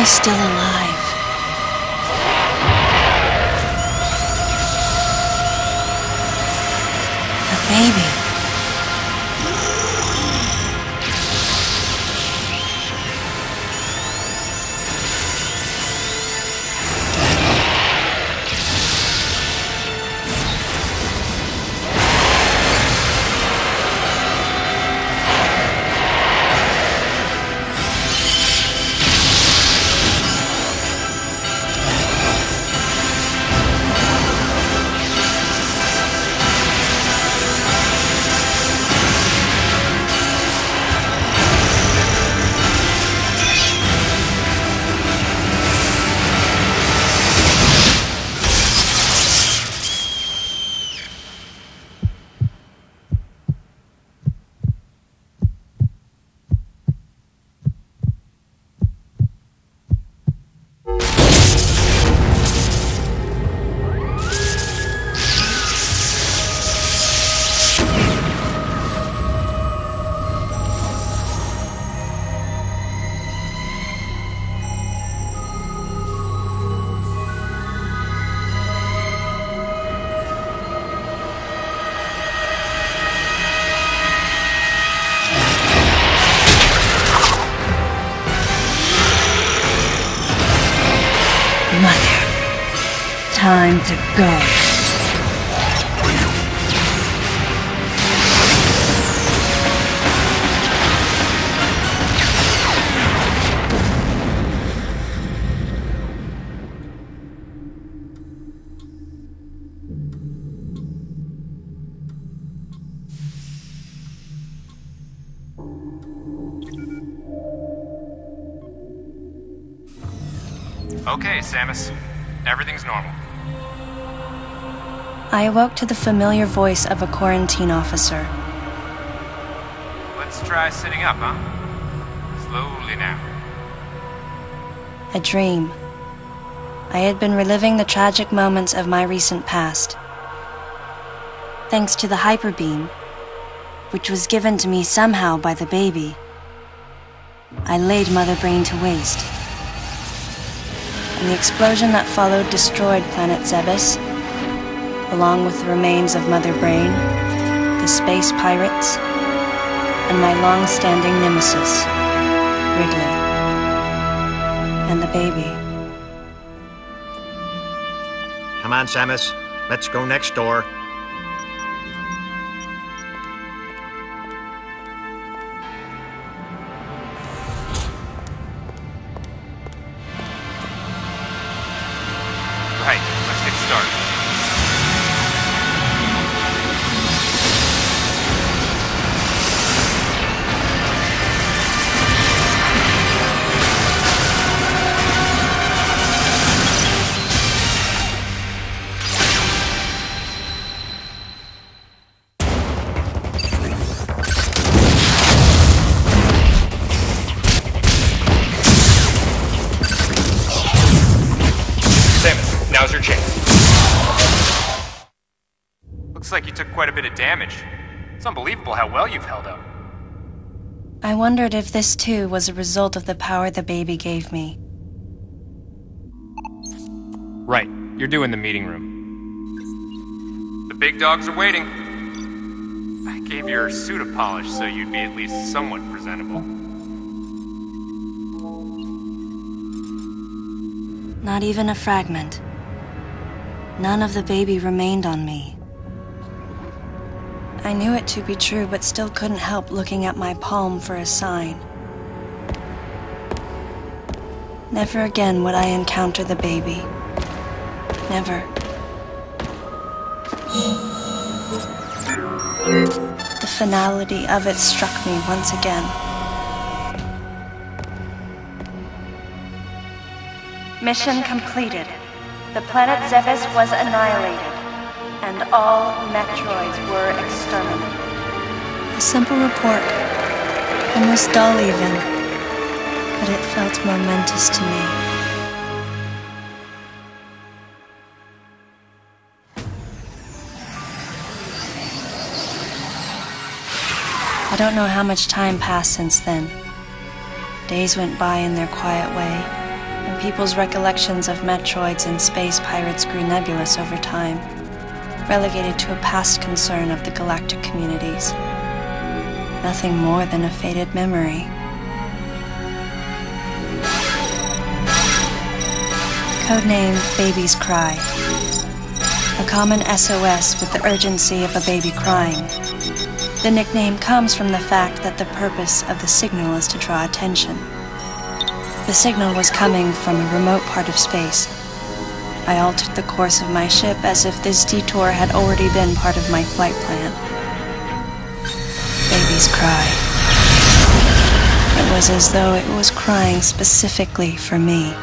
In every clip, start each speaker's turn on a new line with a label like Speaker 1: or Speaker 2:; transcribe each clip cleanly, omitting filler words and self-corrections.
Speaker 1: is still alive. The baby. Time to go.
Speaker 2: Okay, Samus. Everything's normal.
Speaker 1: I awoke to the familiar voice of a quarantine officer.
Speaker 2: Let's try sitting up, huh? Slowly now.
Speaker 1: A dream. I had been reliving the tragic moments of my recent past. Thanks to the hyper beam, which was given to me somehow by the baby, I laid Mother Brain to waste. And the explosion that followed destroyed planet Zebes, along with the remains of Mother Brain, the space pirates, and my long-standing nemesis, Ridley, and the baby.
Speaker 3: Come on, Samus. Let's go next door.
Speaker 2: Right, let's get started. Now's your chance. Looks like you took quite a bit of damage. It's unbelievable how well you've held up.
Speaker 1: I wondered if this too was a result of the power the baby gave me.
Speaker 2: Right, you're doing the meeting room. The big dogs are waiting. I gave your suit a polish so you'd be at least somewhat presentable.
Speaker 1: Not even a fragment. None of the baby remained on me. I knew it to be true, but still couldn't help looking at my palm for a sign. Never again would I encounter the baby. Never. The finality of it struck me once again. Mission completed. The planet Zebes was annihilated, and all Metroids were exterminated. A simple report, almost dull even, but it felt momentous to me. I don't know how much time passed since then. Days went by in their quiet way, and people's recollections of Metroids and space pirates grew nebulous over time, relegated to a past concern of the galactic communities. Nothing more than a faded memory. Codename Baby's Cry. A common SOS with the urgency of a baby crying. The nickname comes from the fact that the purpose of the signal is to draw attention. The signal was coming from a remote part of space. I altered the course of my ship as if this detour had already been part of my flight plan. Baby's Cry. It was as though it was crying specifically for me.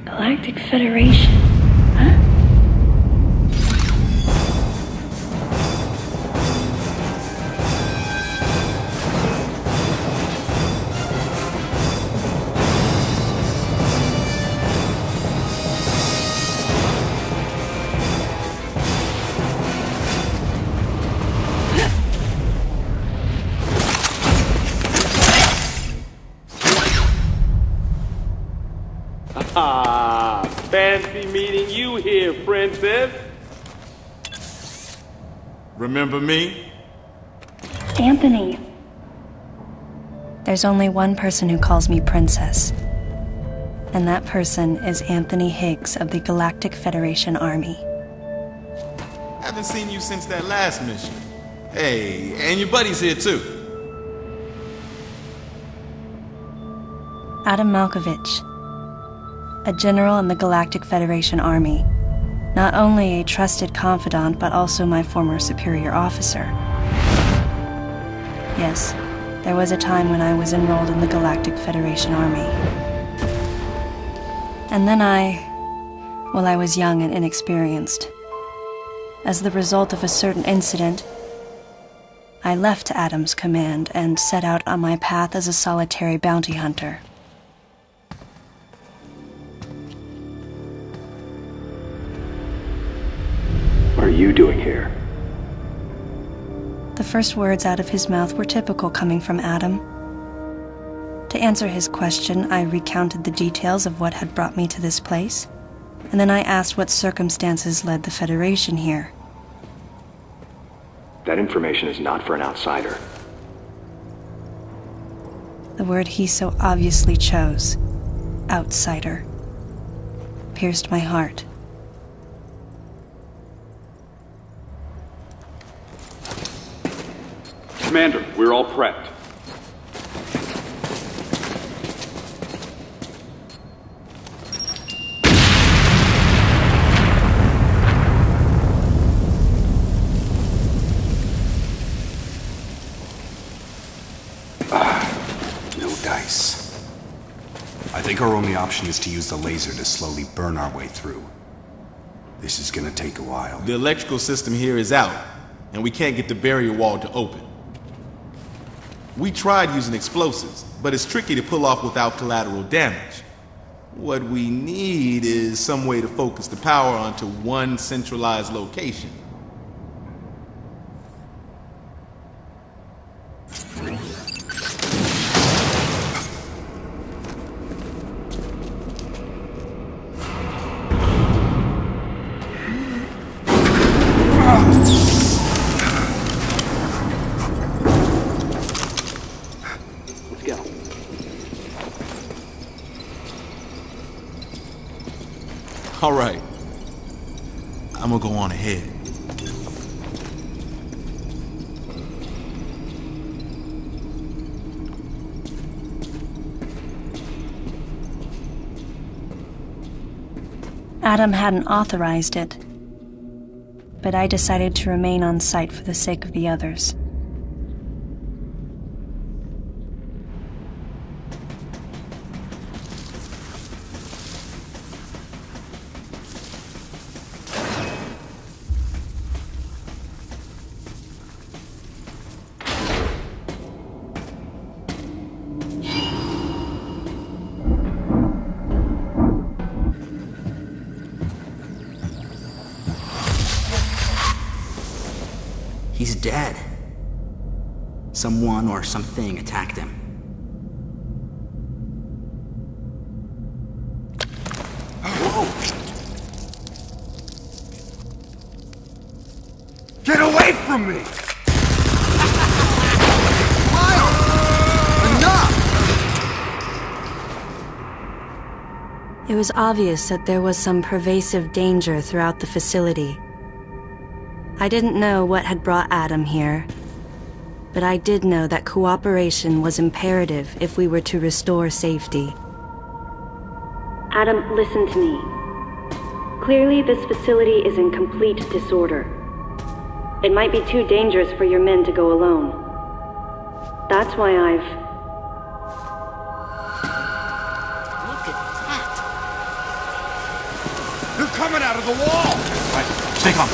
Speaker 4: Galactic Federation, huh?
Speaker 5: Ah, fancy meeting you here, princess.
Speaker 6: Remember me?
Speaker 4: Anthony.
Speaker 1: There's only one person who calls me Princess. And that person is Anthony Higgs of the Galactic Federation Army.
Speaker 6: Haven't seen you since that last mission. Hey, and your buddy's here too.
Speaker 1: Adam Malkovich, a general in the Galactic Federation Army. Not only a trusted confidant, but also my former superior officer. Yes, there was a time when I was enrolled in the Galactic Federation Army. And then I was young and inexperienced. As the result of a certain incident, I left Adam's command and set out on my path as a solitary bounty hunter.
Speaker 7: What are you doing here?
Speaker 1: The first words out of his mouth were typical coming from Adam. To answer his question, I recounted the details of what had brought me to this place, and then I asked what circumstances led the Federation here.
Speaker 7: That information is not for an outsider.
Speaker 1: The word he so obviously chose, outsider, pierced my heart.
Speaker 8: Commander, we're all prepped.
Speaker 9: No dice. I think our only option is to use the laser to slowly burn our way through. This is gonna take a while.
Speaker 6: The electrical system here is out, and we can't get the barrier wall to open. We tried using explosives, but it's tricky to pull off without collateral damage. What we need is some way to focus the power onto one centralized location. All right. I'm gonna go on ahead.
Speaker 1: Adam hadn't authorized it, but I decided to remain on site for the sake of the others.
Speaker 10: He's dead. Someone or something attacked him.
Speaker 9: Whoa! Get away from me! Miles! Enough!
Speaker 1: It was obvious that there was some pervasive danger throughout the facility. I didn't know what had brought Adam here, but I did know that cooperation was imperative if we were to restore safety.
Speaker 4: Adam, listen to me. Clearly, this facility is in complete disorder. It might be too dangerous for your men to go alone. That's why I've...
Speaker 10: Look at that!
Speaker 9: They're coming out of the wall!
Speaker 3: Right, stay calm.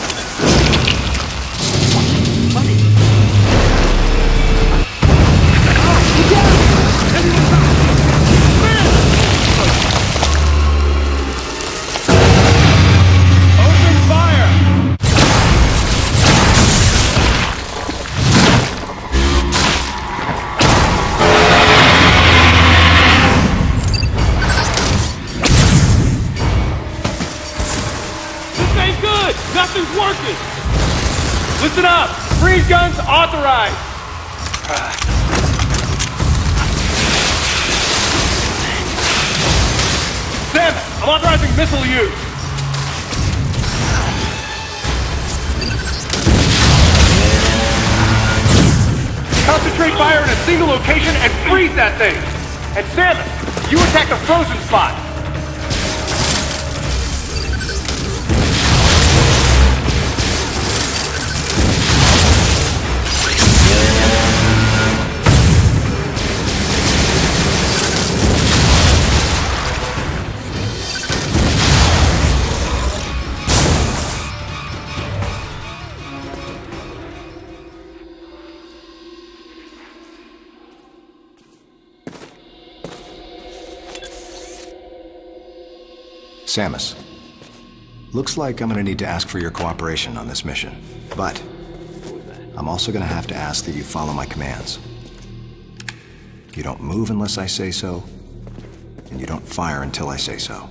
Speaker 5: Nothing's working! Listen up! Freeze guns authorized! Sam, I'm authorizing missile use! Concentrate fire in a single location and freeze that thing! And Samus, you attack the frozen spot!
Speaker 3: Samus, looks like I'm gonna need to ask for your cooperation on this mission, but I'm also gonna have to ask that you follow my commands. You don't move unless I say so, and you don't fire until I say so.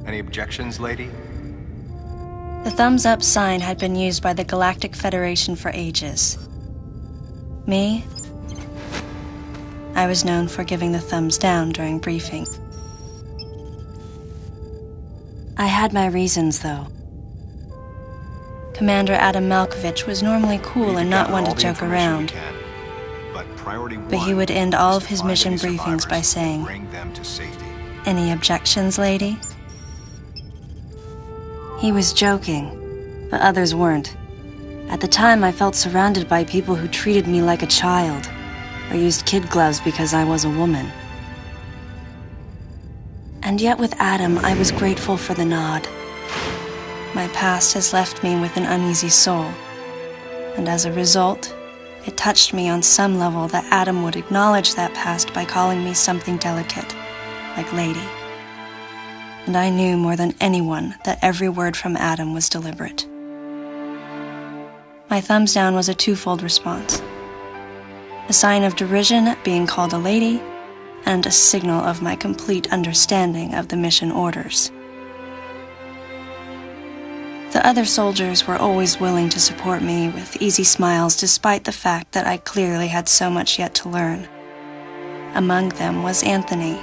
Speaker 3: Any objections, lady?
Speaker 1: The thumbs up sign had been used by the Galactic Federation for ages. Me? I was known for giving the thumbs down during briefing. I had my reasons, though. Commander Adam Malkovich was normally cool and not one to joke around. But he would end all of his mission briefings by saying, "Any objections, lady?" He was joking, but others weren't. At the time, I felt surrounded by people who treated me like a child, or used kid gloves because I was a woman. And yet with Adam, I was grateful for the nod. My past has left me with an uneasy soul, and as a result, it touched me on some level that Adam would acknowledge that past by calling me something delicate, like lady. And I knew more than anyone that every word from Adam was deliberate. My thumbs down was a twofold response. A sign of derision at being called a lady, and a signal of my complete understanding of the mission orders. The other soldiers were always willing to support me with easy smiles despite the fact that I clearly had so much yet to learn. Among them was Anthony.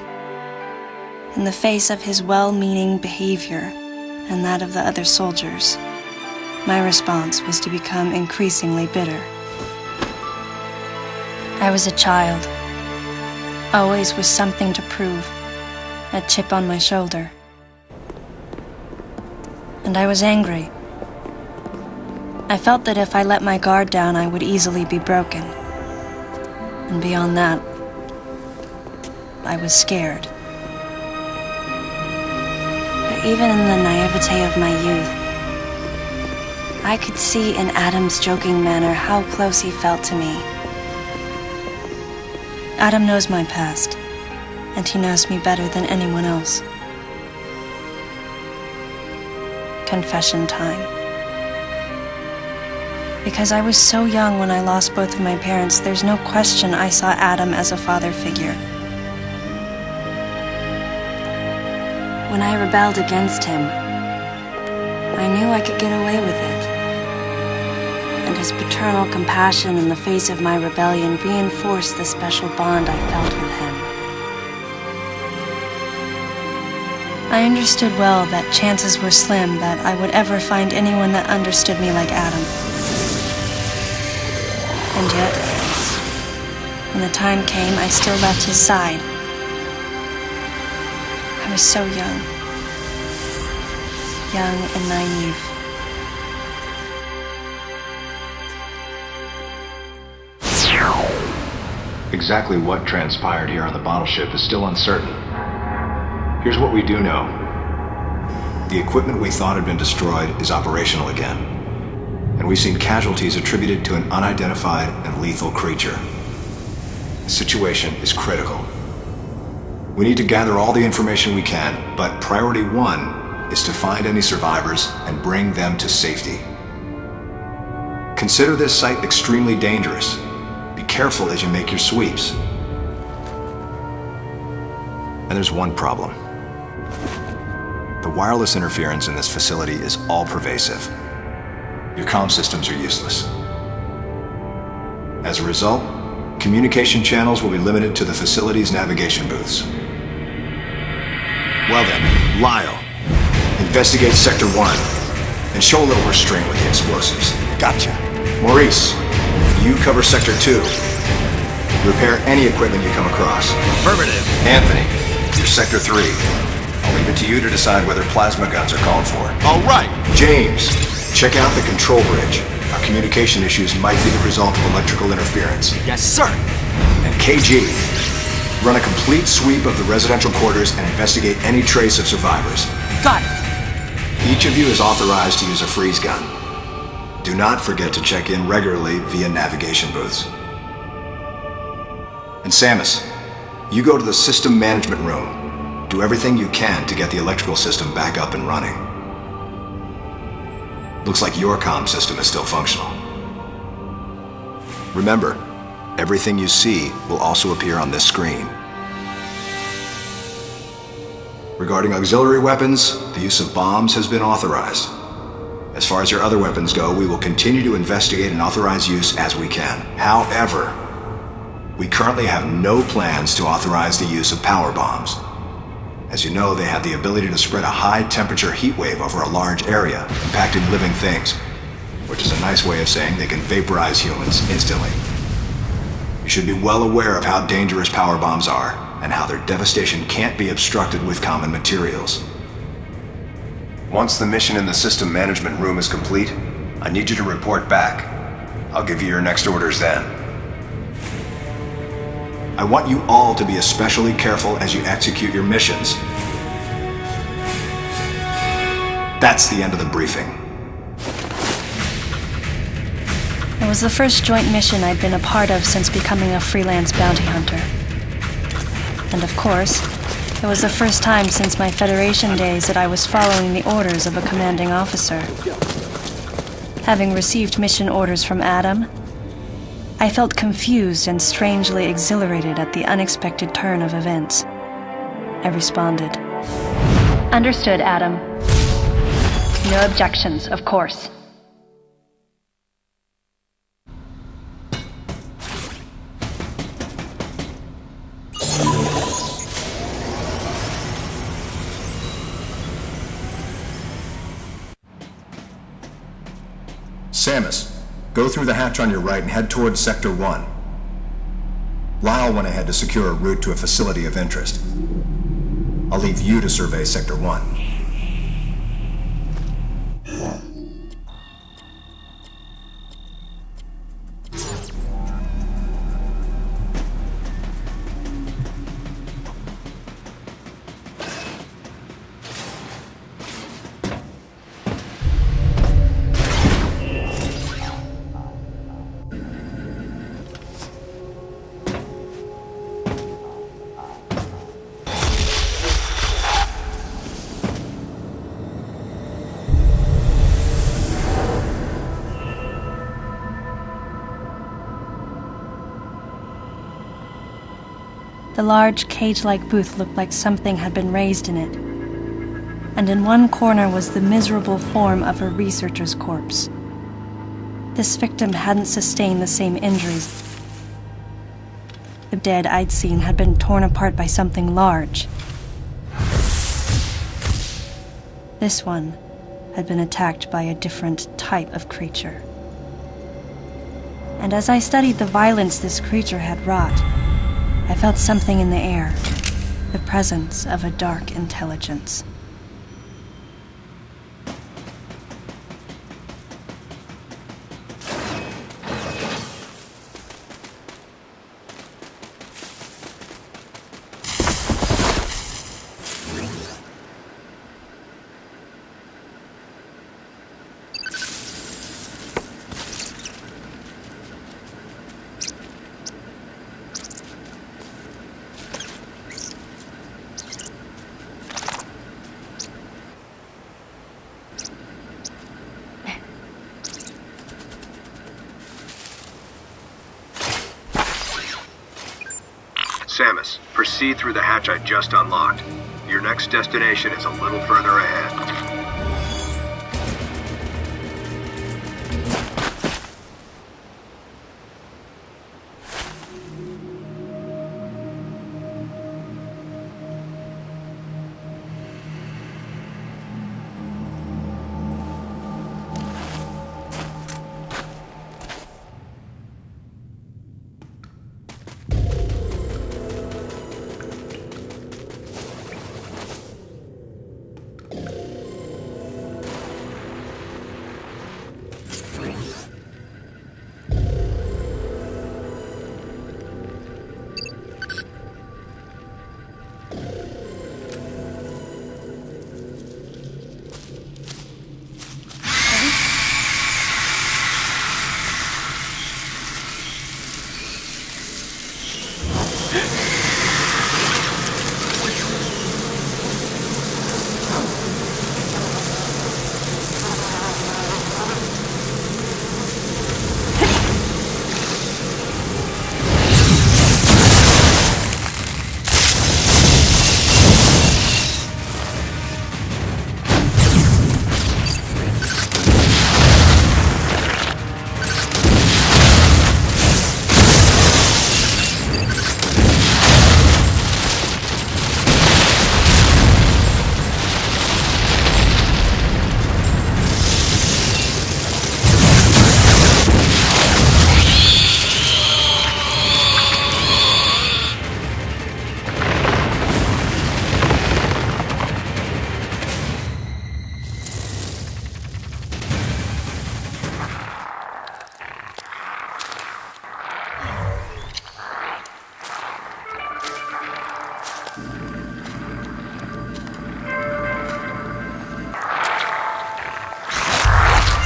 Speaker 1: In the face of his well-meaning behavior and that of the other soldiers, my response was to become increasingly bitter. I was a child, always with something to prove, a chip on my shoulder. And I was angry. I felt that if I let my guard down, I would easily be broken. And beyond that, I was scared. But even in the naivete of my youth, I could see in Adam's joking manner how close he felt to me. Adam knows my past, and he knows me better than anyone else. Confession time. Because I was so young when I lost both of my parents, there's no question I saw Adam as a father figure. When I rebelled against him, I knew I could get away with it. And his paternal compassion in the face of my rebellion reinforced the special bond I felt with him. I understood well that chances were slim that I would ever find anyone that understood me like Adam. And yet, when the time came, I still left his side. I was so young and naive.
Speaker 3: Exactly what transpired here on the bottle ship is still uncertain. Here's what we do know. The equipment we thought had been destroyed is operational again. And we've seen casualties attributed to an unidentified and lethal creature. The situation is critical. We need to gather all the information we can, but priority one is to find any survivors and bring them to safety. Consider this site extremely dangerous. Be careful as you make your sweeps. And there's one problem. The wireless interference in this facility is all-pervasive. Your comm systems are useless. As a result, communication channels will be limited to the facility's navigation booths. Well then, Lyle, investigate Sector 1 and show a little restraint with the explosives.
Speaker 9: Gotcha.
Speaker 3: Maurice, you cover Sector 2. Repair any equipment you come across.
Speaker 9: Affirmative.
Speaker 3: Anthony, you're Sector 3. I'll leave it to you to decide whether plasma guns are called for.
Speaker 9: All right.
Speaker 3: James, check out the control bridge. Our communication issues might be the result of electrical interference.
Speaker 10: Yes, sir.
Speaker 3: And KG, run a complete sweep of the residential quarters and investigate any trace of survivors.
Speaker 10: Got it.
Speaker 3: Each of you is authorized to use a freeze gun. Do not forget to check in regularly via navigation booths. And Samus, you go to the system management room. Do everything you can to get the electrical system back up and running. Looks like your comm system is still functional. Remember, everything you see will also appear on this screen. Regarding auxiliary weapons, the use of bombs has been authorized. As far as your other weapons go, we will continue to investigate and authorize use as we can. However, we currently have no plans to authorize the use of power bombs. As you know, they have the ability to spread a high-temperature heat wave over a large area, impacting living things, which is a nice way of saying they can vaporize humans instantly. You should be well aware of how dangerous power bombs are, and how their devastation can't be obstructed with common materials. Once the mission in the system management room is complete, I need you to report back. I'll give you your next orders then. I want you all to be especially careful as you execute your missions. That's the end of the briefing.
Speaker 1: It was the first joint mission I'd been a part of since becoming a freelance bounty hunter. And of course, it was the first time since my Federation days that I was following the orders of a commanding officer. Having received mission orders from Adam, I felt confused and strangely exhilarated at the unexpected turn of events. I responded.
Speaker 10: Understood, Adam. No objections, of course.
Speaker 3: Samus, go through the hatch on your right and head towards Sector 1. Lyle went ahead to secure a route to a facility of interest. I'll leave you to survey Sector 1.
Speaker 1: The large, cage-like booth looked like something had been raised in it, and in one corner was the miserable form of a researcher's corpse. This victim hadn't sustained the same injuries. The dead I'd seen had been torn apart by something large. This one had been attacked by a different type of creature. And as I studied the violence this creature had wrought, I felt something in the air, the presence of a dark intelligence.
Speaker 3: Samus, proceed through the hatch I just unlocked. Your next destination is a little further ahead.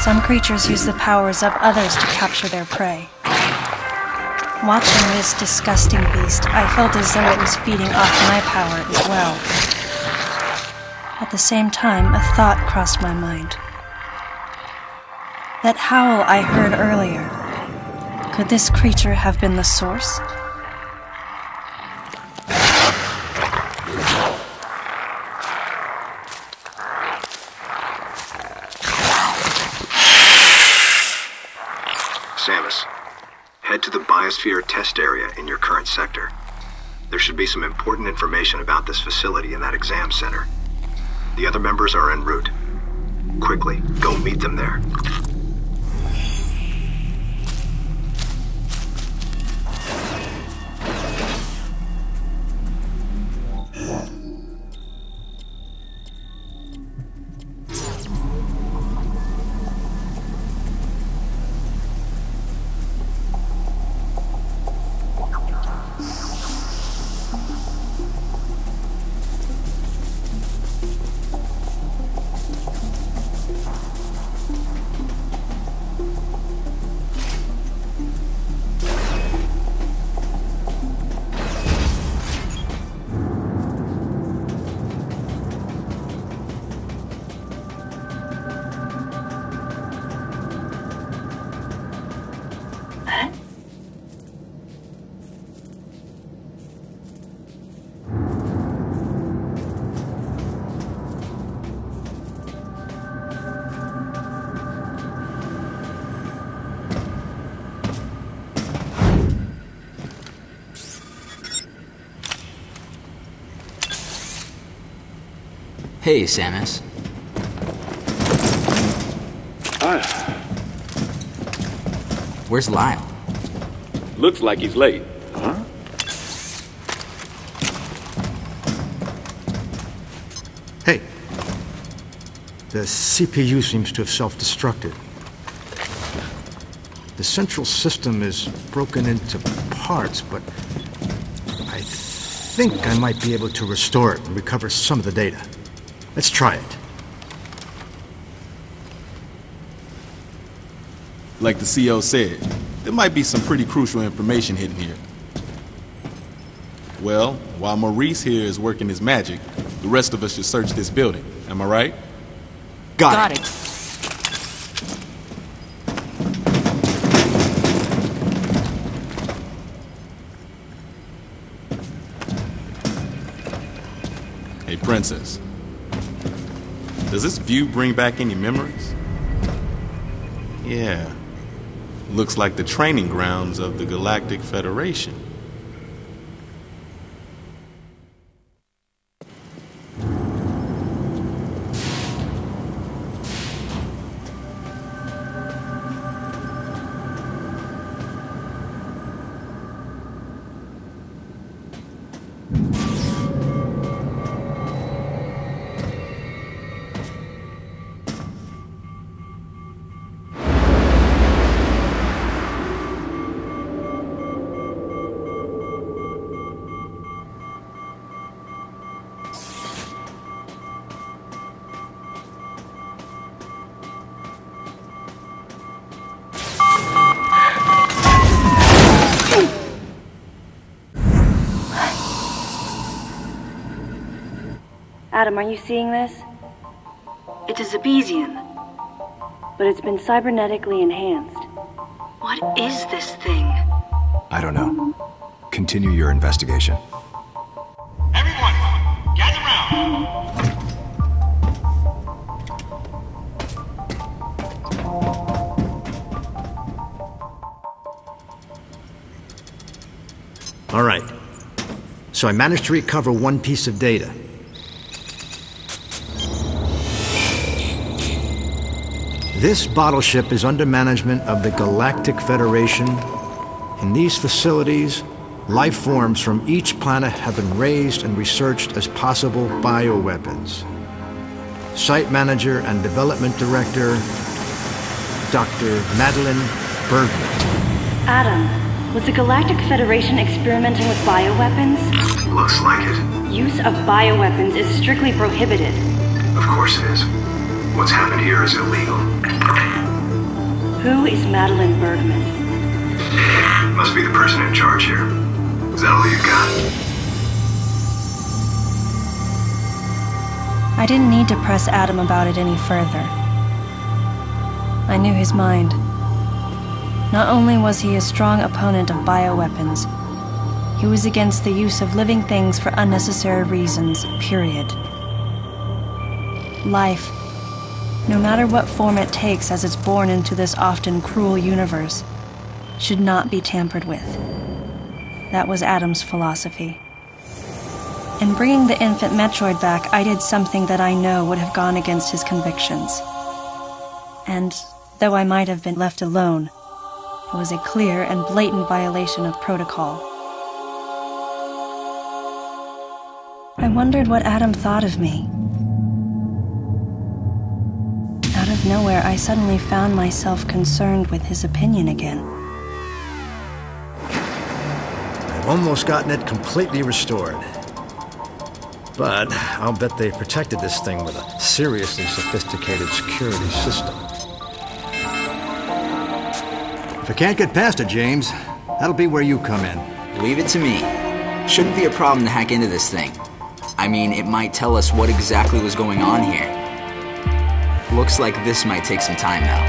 Speaker 1: Some creatures use the powers of others to capture their prey. Watching this disgusting beast, I felt as though it was feeding off my power as well. At the same time, a thought crossed my mind. That howl I heard earlier, could this creature have been the source?
Speaker 3: Samus, head to the biosphere test area in your current sector. There should be some important information about this facility in that exam center. The other members are en route. Quickly, go meet them there.
Speaker 8: Hey, Samus. Where's Lyle?
Speaker 11: Looks like he's late. Huh?
Speaker 12: Hey. The CPU seems to have self-destructed. The central system is broken into parts, but I think I might be able to restore it and recover some of the data. Let's try it.
Speaker 6: Like the CO said, there might be some pretty crucial information hidden here. Well, while Maurice here is working his magic, the rest of us should search this building. Am I right?
Speaker 8: Got it.
Speaker 6: Hey, Princess. Does this view bring back any memories? Yeah. Looks like the training grounds of the Galactic Federation.
Speaker 4: Adam, are you seeing this? It's a Zebesian, but it's been cybernetically enhanced. What is this thing?
Speaker 3: I don't know. Continue your investigation.
Speaker 13: Everyone, gather round.
Speaker 12: All right. So I managed to recover one piece of data. This battleship is under management of the Galactic Federation. In these facilities, life forms from each planet have been raised and researched as possible bioweapons. Site Manager and Development Director, Dr. Madeline Bergman.
Speaker 4: Adam, was the Galactic Federation experimenting with bioweapons?
Speaker 3: Looks like it.
Speaker 4: Use of bioweapons is strictly prohibited.
Speaker 3: Of course it is. What's happened here is illegal.
Speaker 4: Who is Madeline Bergman?
Speaker 3: Must be the person in charge here. Is that all you got?
Speaker 1: I didn't need to press Adam about it any further. I knew his mind. Not only was he a strong opponent of bioweapons, he was against the use of living things for unnecessary reasons, period. Life, no matter what form it takes as it's born into this often cruel universe, should not be tampered with. That was Adam's philosophy. In bringing the infant Metroid back, I did something that I know would have gone against his convictions. And though I might have been left alone, it was a clear and blatant violation of protocol. I wondered what Adam thought of me. Out of nowhere, I suddenly found myself concerned with his opinion again.
Speaker 12: I've almost gotten it completely restored. But I'll bet they protected this thing with a seriously sophisticated security system. If I can't get past it, James, that'll be where you come in.
Speaker 8: Leave it to me. Shouldn't be a problem to hack into this thing. I mean, it might tell us what exactly was going on here. Looks like this might take some time now.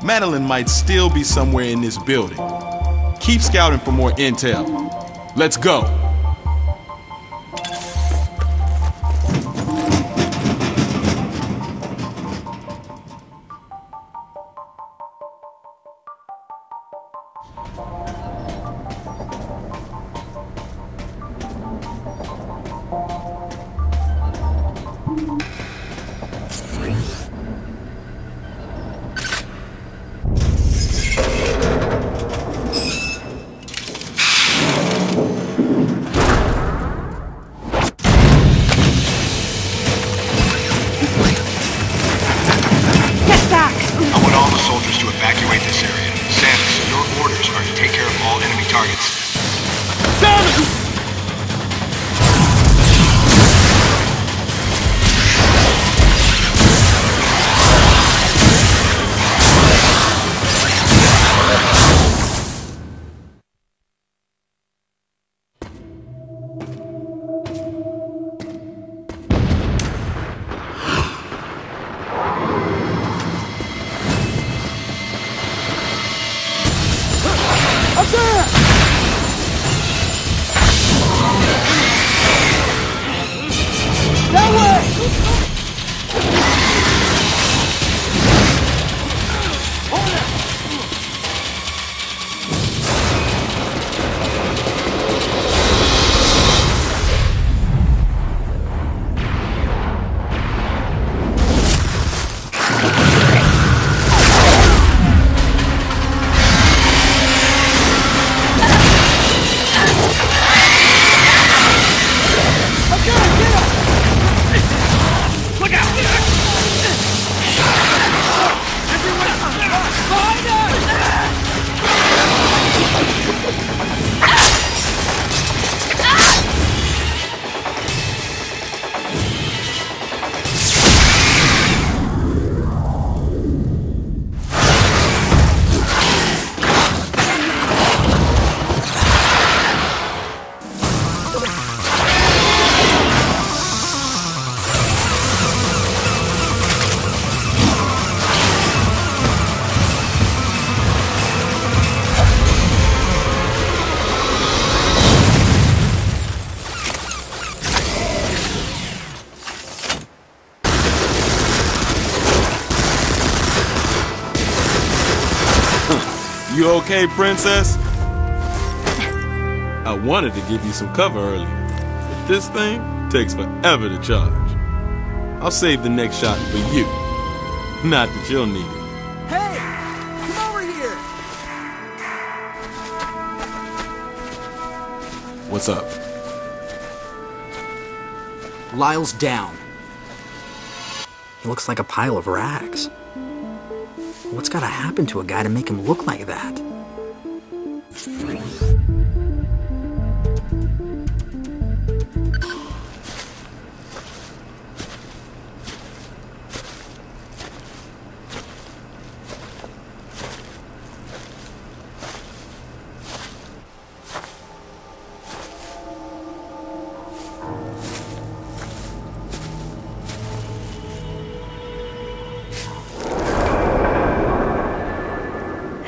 Speaker 6: Madeline might still be somewhere in this building. Keep scouting for more intel. Let's go. You okay, princess? I wanted to give you some cover earlier, but this thing takes forever to charge. I'll save the next shot for you. Not that you'll need it.
Speaker 14: Hey! Come over here!
Speaker 6: What's up?
Speaker 8: Lyle's down. He looks like a pile of rags. What's gotta happen to a guy to make him look like that?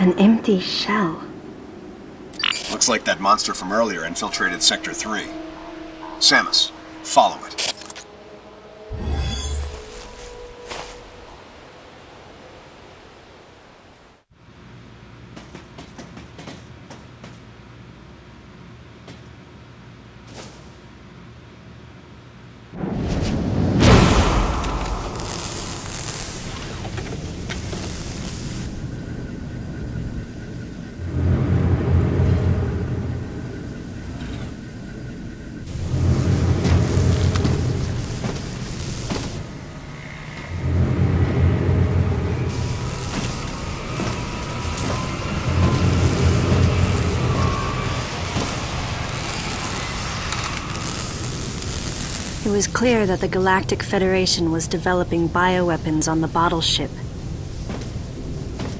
Speaker 4: An empty shell.
Speaker 3: Looks like that monster from earlier infiltrated Sector 3. Samus, follow it.
Speaker 1: It was clear that the Galactic Federation was developing bioweapons on the bottle ship.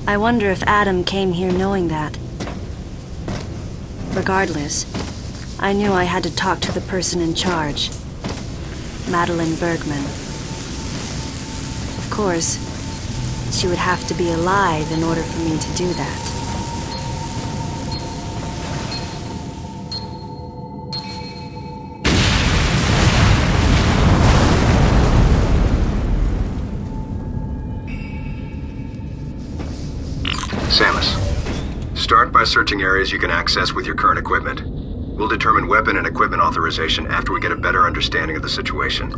Speaker 1: I wonder if Adam came here knowing that. Regardless, I knew I had to talk to the person in charge, Madeline Bergman. Of course, she would have to be alive in order for me to do that.
Speaker 3: Samus, start by searching areas you can access with your current equipment. We'll determine weapon and equipment authorization after we get a better understanding of the situation.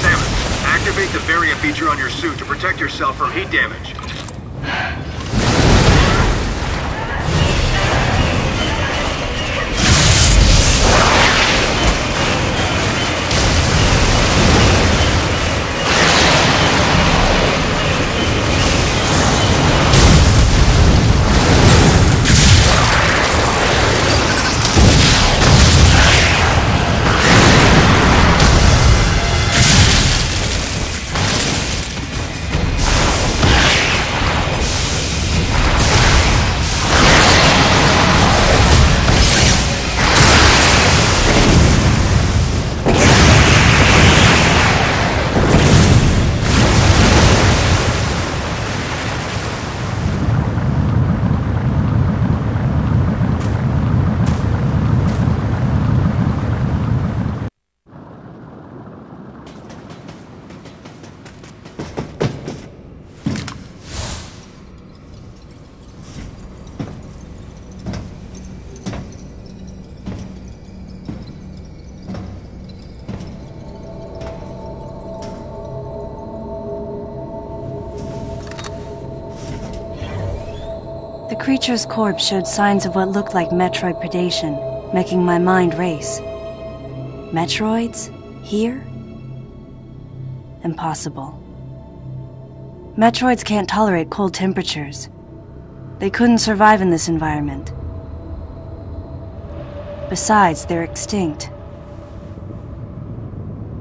Speaker 3: Samus, activate the variant feature on your suit to protect yourself from heat damage.
Speaker 1: The creature's corpse showed signs of what looked like Metroid predation, making my mind race. Metroids? Here? Impossible. Metroids can't tolerate cold temperatures. They couldn't survive in this environment. Besides, they're extinct.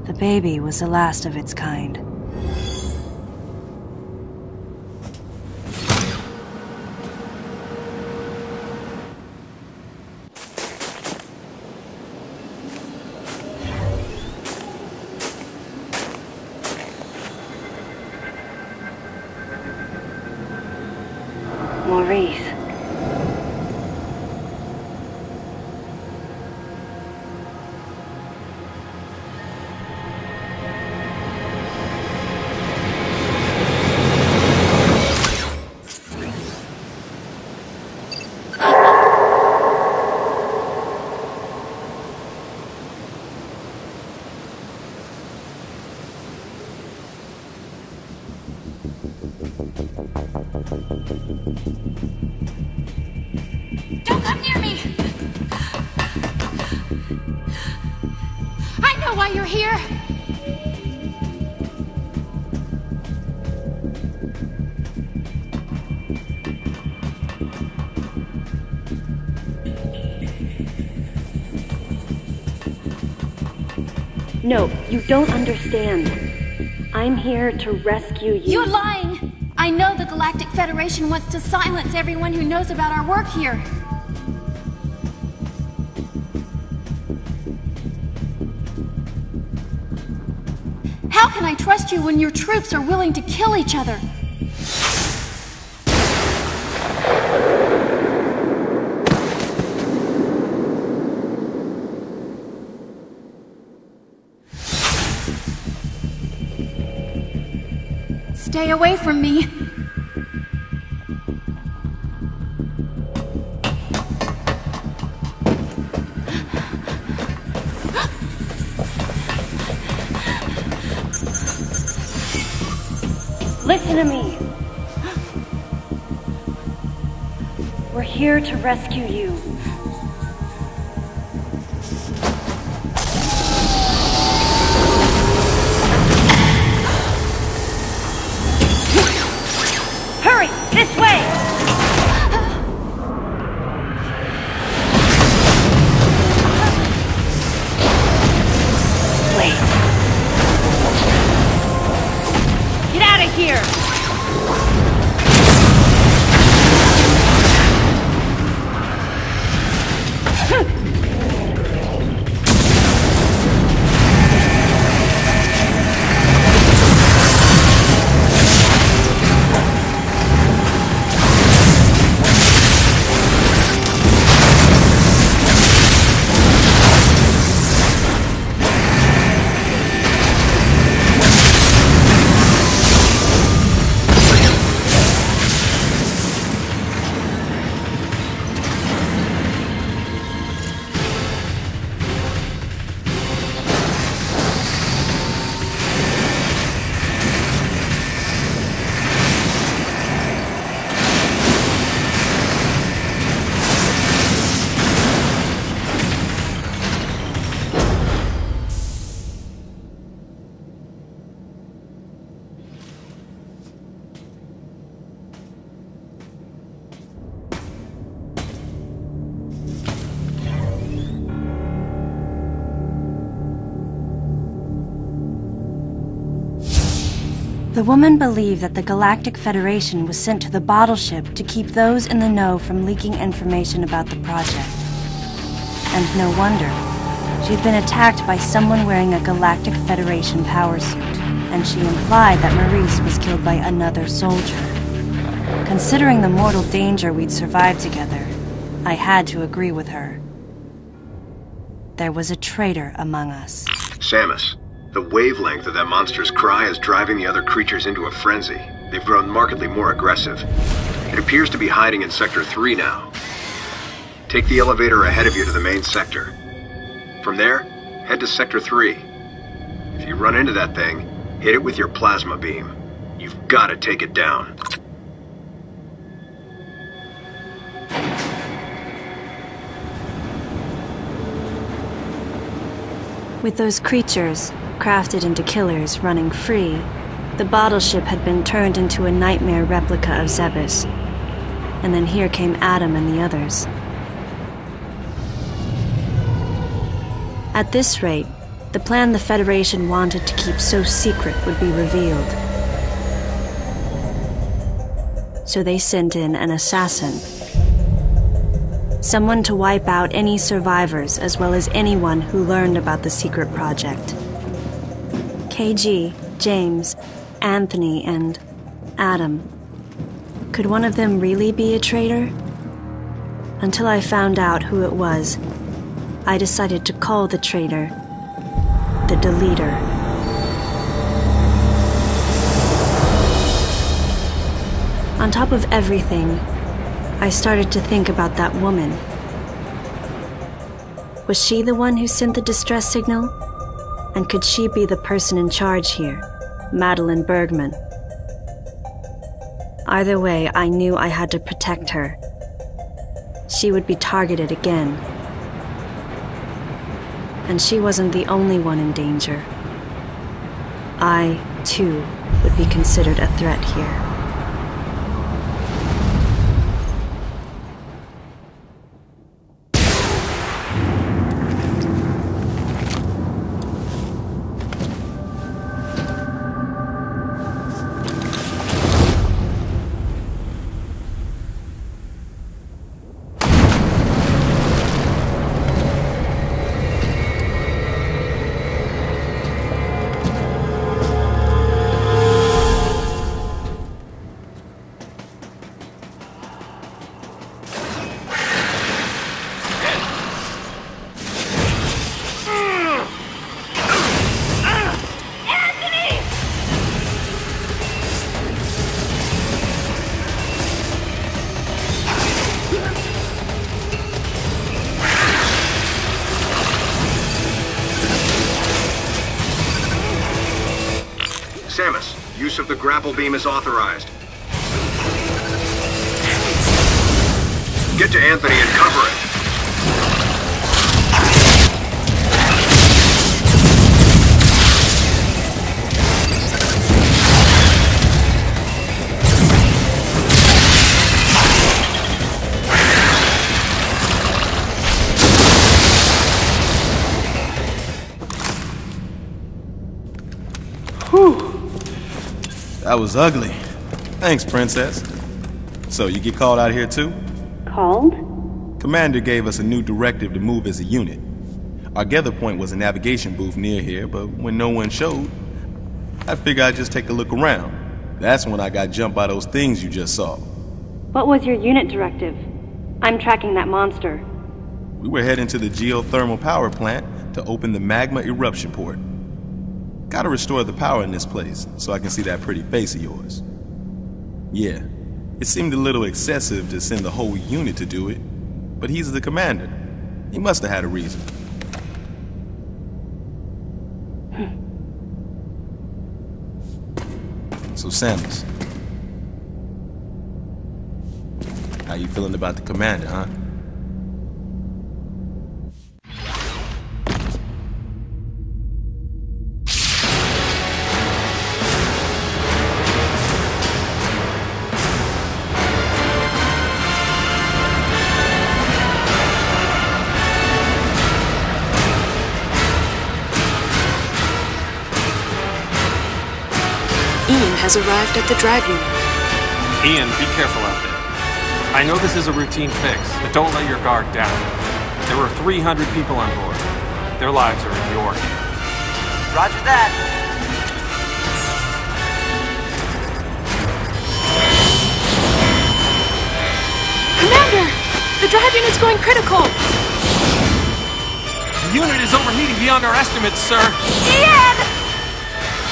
Speaker 1: The baby was the last of its kind.
Speaker 4: Maurice.
Speaker 15: Don't come near me! I know why you're here!
Speaker 4: No, you don't understand. I'm here to rescue you.
Speaker 15: You're lying! I I know the Galactic Federation wants to silence everyone who knows about our work here. How can I trust you when your troops are willing to kill each other? Stay away from me.
Speaker 4: Listen to me. We're here to rescue you. Hurry! This way! Wait. Get out of here!
Speaker 1: The woman believed that the Galactic Federation was sent to the bottle ship to keep those in the know from leaking information about the project. And no wonder. She'd been attacked by someone wearing a Galactic Federation power suit, and she implied that Maurice was killed by another soldier. Considering the mortal danger we'd survived together, I had to agree with her. There was a traitor among us.
Speaker 3: Samus, the wavelength of that monster's cry is driving the other creatures into a frenzy. They've grown markedly more aggressive. It appears to be hiding in Sector 3 now. Take the elevator ahead of you to the main sector. From there, head to Sector 3. If you run into that thing, hit it with your plasma beam. You've got to take it down.
Speaker 1: With those creatures, crafted into killers, running free, the bottle ship had been turned into a nightmare replica of Zebes. And then here came Adam and the others. At this rate, the plan the Federation wanted to keep so secret would be revealed. So they sent in an assassin. Someone to wipe out any survivors as well as anyone who learned about the secret project. KG, James, Anthony, and Adam. Could one of them really be a traitor? Until I found out who it was, I decided to call the traitor the Deleter. On top of everything, I started to think about that woman. Was she the one who sent the distress signal? And could she be the person in charge here, Madeline Bergman? Either way, I knew I had to protect her. She would be targeted again. And she wasn't the only one in danger. I, too, would be considered a threat here.
Speaker 3: Samus, use of the grapple beam is authorized. Get to Anthony and cover it.
Speaker 6: That was ugly. Thanks, Princess. So, you get called out here too?
Speaker 4: Called?
Speaker 6: Commander gave us a new directive to move as a unit. Our gather point was a navigation booth near here, but when no one showed, I figured I'd just take a look around. That's when I got jumped by those things you just saw.
Speaker 4: What was your unit directive? I'm tracking that monster.
Speaker 6: We were heading to the geothermal power plant to open the magma eruption port. Gotta restore the power in this place, so I can see that pretty face of yours. Yeah, it seemed a little excessive to send the whole unit to do it, but he's the commander. He must have had a reason. So Samus, how you feeling about the commander, huh?
Speaker 16: Has arrived at the drive unit.
Speaker 2: Ian, be careful out there. I know this is a routine fix, but don't let your guard down. There were 300 people on board. Their lives are in your hands.
Speaker 17: Roger that.
Speaker 15: Commander! The drive unit's going critical!
Speaker 2: The unit is overheating beyond our estimates, sir.
Speaker 15: Ian!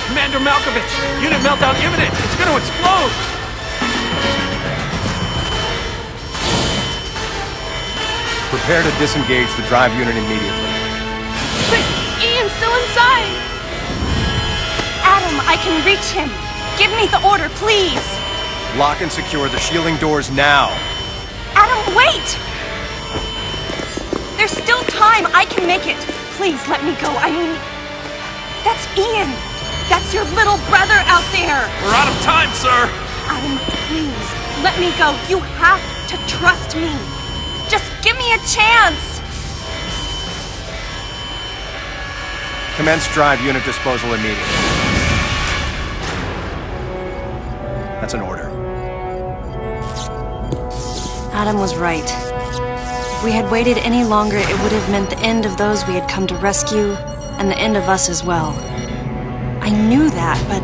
Speaker 2: Commander Malkovich, unit meltdown imminent. It's going to explode.
Speaker 5: Prepare to disengage the drive unit immediately.
Speaker 15: But Ian's still inside.
Speaker 1: Adam, I can reach him. Give me the order, please.
Speaker 5: Lock and secure the shielding doors now.
Speaker 1: Adam, wait! There's still time. I can make it. Please let me go. I mean, that's Ian. That's your little brother out there!
Speaker 2: We're out of time, sir!
Speaker 1: Adam, please, let me go. You have to trust me. Just give me a chance!
Speaker 5: Commence drive unit disposal immediately. That's an order.
Speaker 1: Adam was right. If we had waited any longer, it would have meant the end of those we had come to rescue, and the end of us as well. I knew that, but...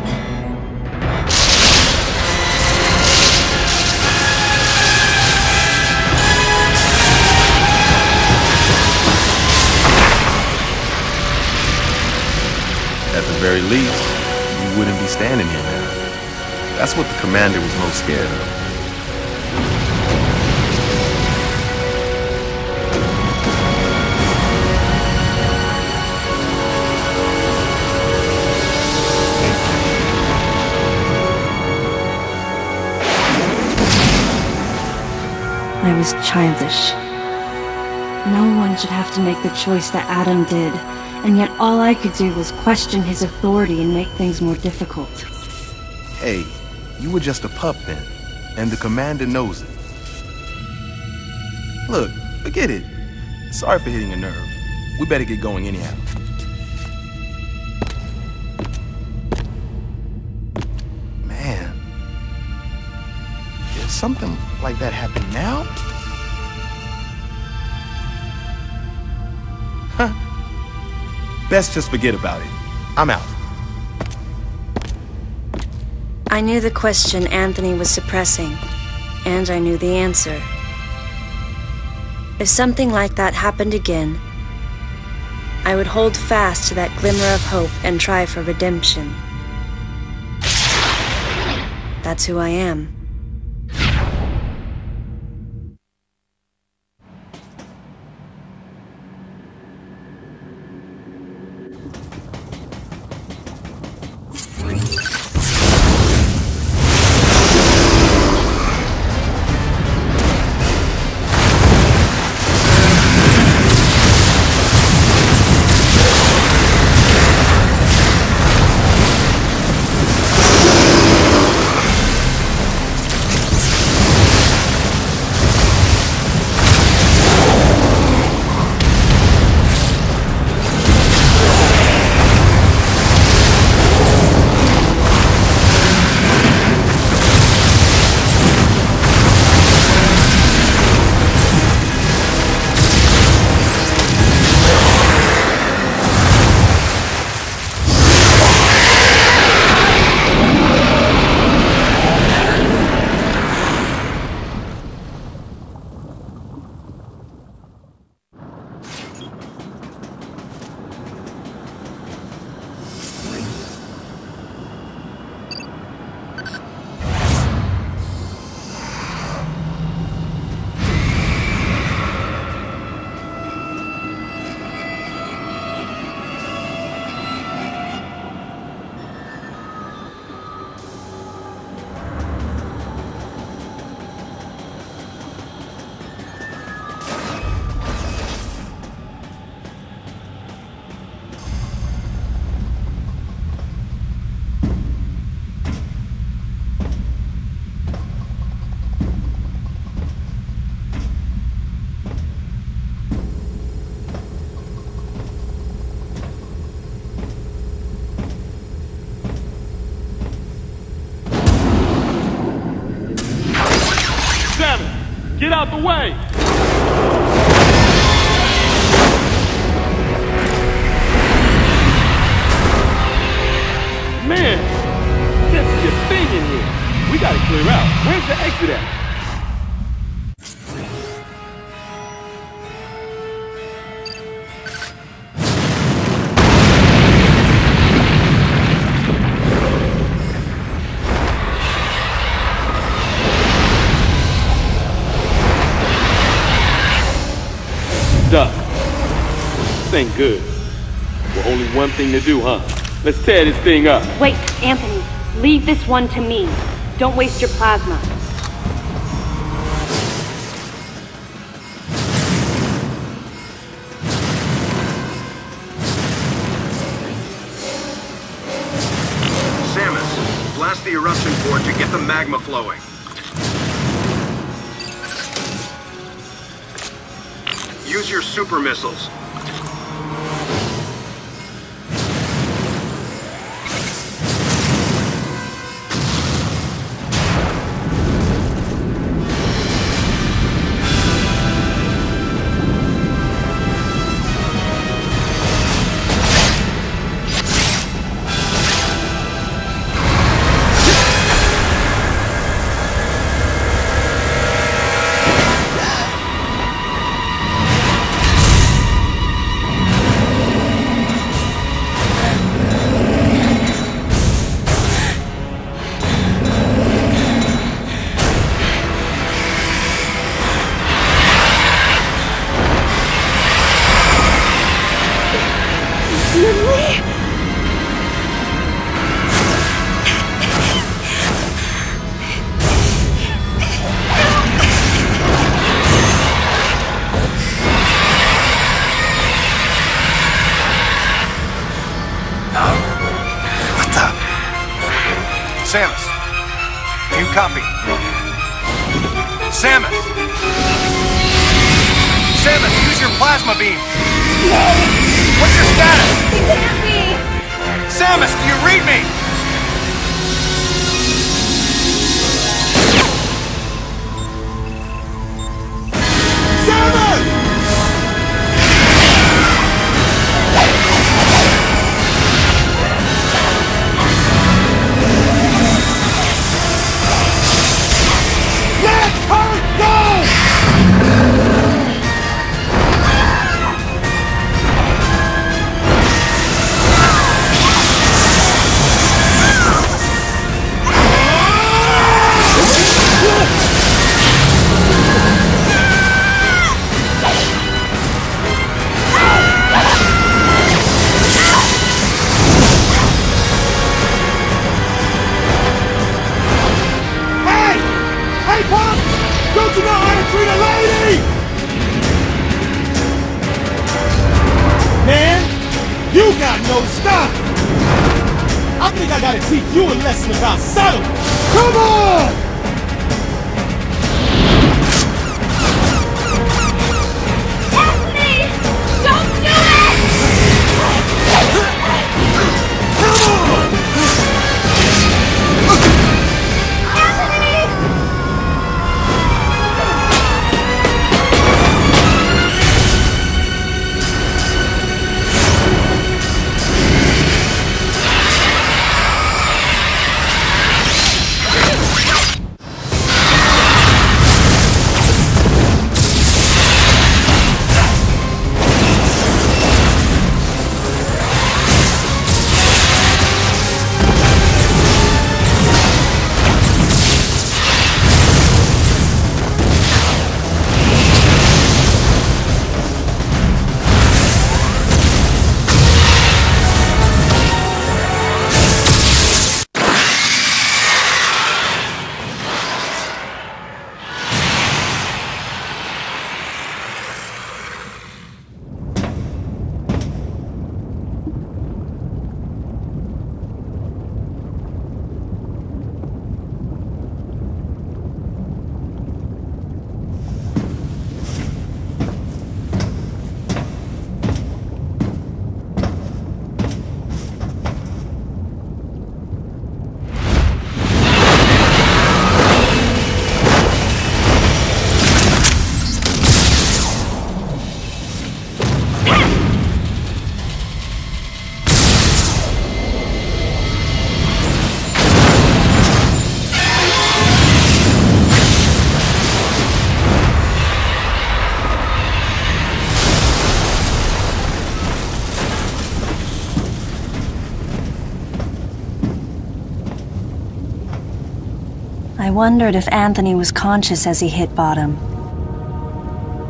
Speaker 6: At the very least, you wouldn't be standing here now. That's what the commander was most scared of.
Speaker 1: I was childish. No one should have to make the choice that Adam did, and yet all I could do was question his authority and make things more difficult.
Speaker 6: Hey, you were just a pup then, and the commander knows it. Look, forget it. Sorry for hitting a nerve. We better get going anyhow. Man, did something like that happen now? Huh. Best just forget about it. I'm out.
Speaker 1: I knew the question Anthony was suppressing, and I knew the answer. If something like that happened again, I would hold fast to that glimmer of hope and try for redemption. That's who I am.
Speaker 11: out the way! Man, that's your thing in here. We gotta clear out. Where's the exit at? Duck. This ain't good. Well, only one thing to do, huh? Let's tear this thing up.
Speaker 4: Wait, Anthony. Leave this one to me. Don't waste your plasma.
Speaker 17: Samus, blast the eruption port to get the magma flowing. Use your super missiles.
Speaker 3: Samus, do you copy? Samus! Samus, use your plasma beam!
Speaker 18: No!
Speaker 3: What's your status?
Speaker 18: It can't be!
Speaker 3: Samus, do you read me?
Speaker 14: Samus! Don't you know how to treat a lady? Man, you got no style. I think I gotta teach you a lesson about subtlety. Come on!
Speaker 1: I wondered if Anthony was conscious as he hit bottom.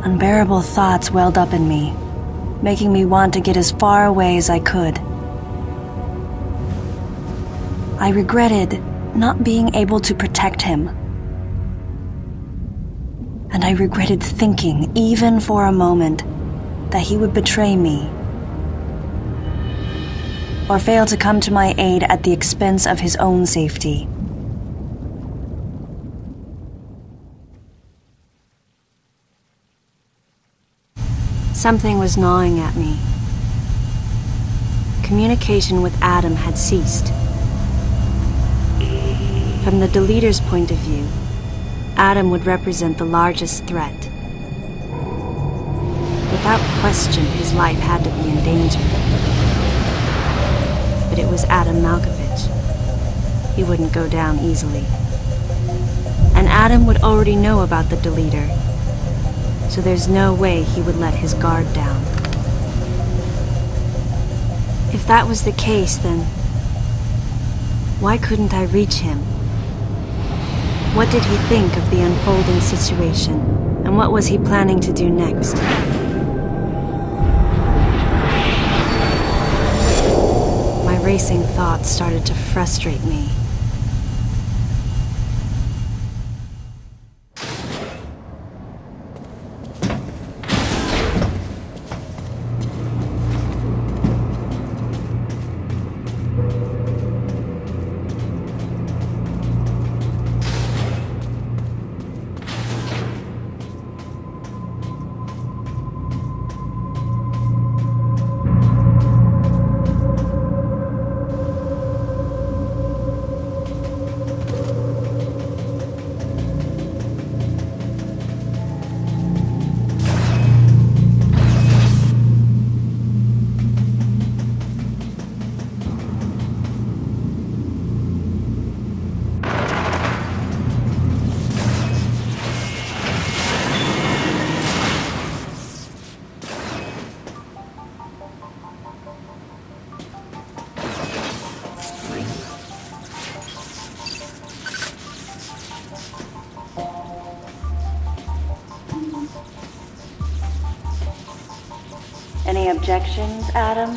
Speaker 1: Unbearable thoughts welled up in me, making me want to get as far away as I could. I regretted not being able to protect him. And I regretted thinking, even for a moment, that he would betray me, or fail to come to my aid at the expense of his own safety. Something was gnawing at me. Communication with Adam had ceased. From the deleter's point of view, Adam would represent the largest threat. Without question, his life had to be in danger. But it was Adam Malkovich. He wouldn't go down easily. And Adam would already know about the deleter, so there's no way he would let his guard down. If that was the case, then why couldn't I reach him? What did he think of the unfolding situation, and what was he planning to do next? My racing thoughts started to frustrate me. Any objections, Adam?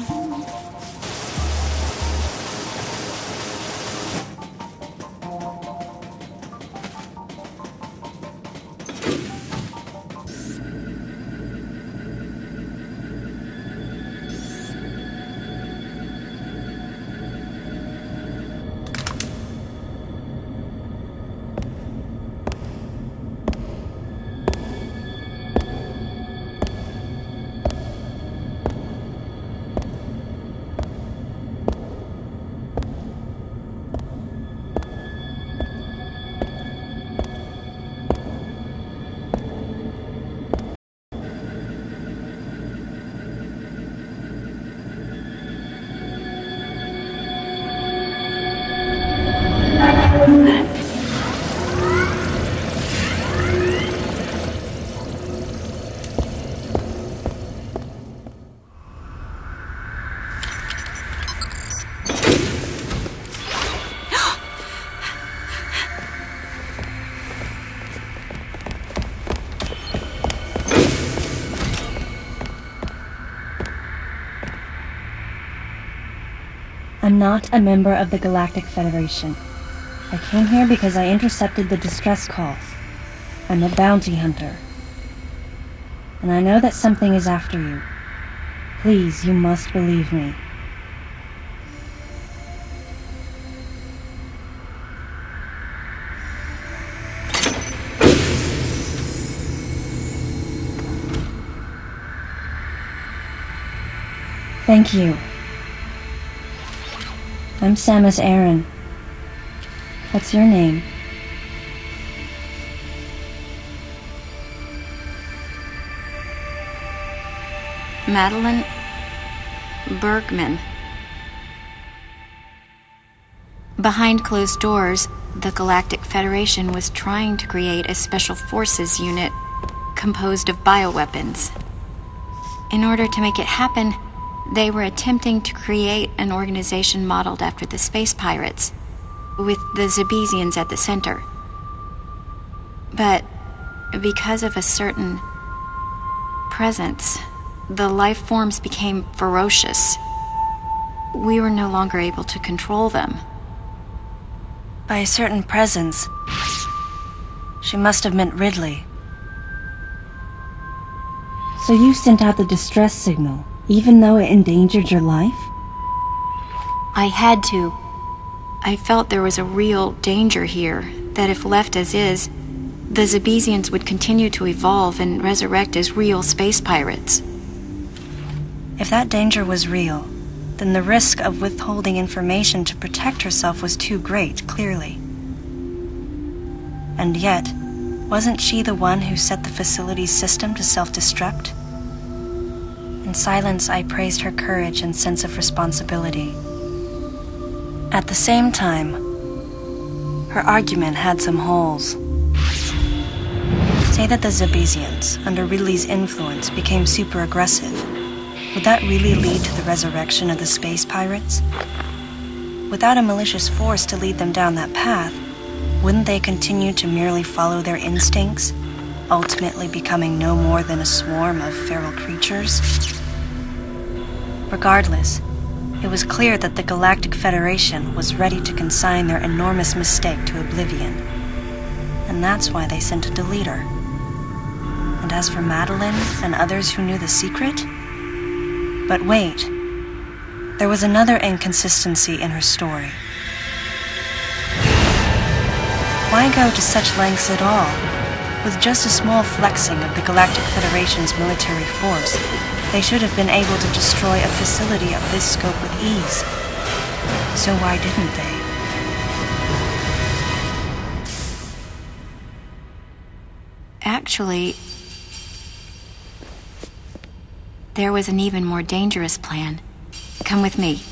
Speaker 1: I'm not a member of the Galactic Federation. I came here because I intercepted the distress calls. I'm a bounty hunter. And I know that something is after you. Please, you must believe me. Thank you. I'm Samus Aran. What's your name?
Speaker 15: Madeline Bergman. Behind closed doors, the Galactic Federation was trying to create a special forces unit composed of bioweapons. In order to make it happen, they were attempting to create an organization modeled after the space pirates, with the Zebesians at the center. But because of a certain presence, the life forms became ferocious. We were no longer able to control them.
Speaker 1: By a certain presence, she must have meant Ridley. So you sent out the distress signal, even though it endangered your life?
Speaker 15: I had to. I felt there was a real danger here, that if left as is, the Zebesians would continue to evolve and resurrect as real space pirates.
Speaker 1: If that danger was real, then the risk of withholding information to protect herself was too great, clearly. And yet, wasn't she the one who set the facility's system to self-destruct? In silence, I praised her courage and sense of responsibility. At the same time, her argument had some holes. Say that the Zebesians, under Ridley's influence, became super aggressive. Would that really lead to the resurrection of the space pirates? Without a malicious force to lead them down that path, wouldn't they continue to merely follow their instincts, ultimately becoming no more than a swarm of feral creatures? Regardless, it was clear that the Galactic Federation was ready to consign their enormous mistake to oblivion. And that's why they sent a deleter. And as for Madeline and others who knew the secret? But wait, there was another inconsistency in her story. Why go to such lengths at all? With just a small flexing of the Galactic Federation's military force, they should have been able to destroy a facility of this scope with ease. So why didn't they?
Speaker 15: Actually, there was an even more dangerous plan. Come with me.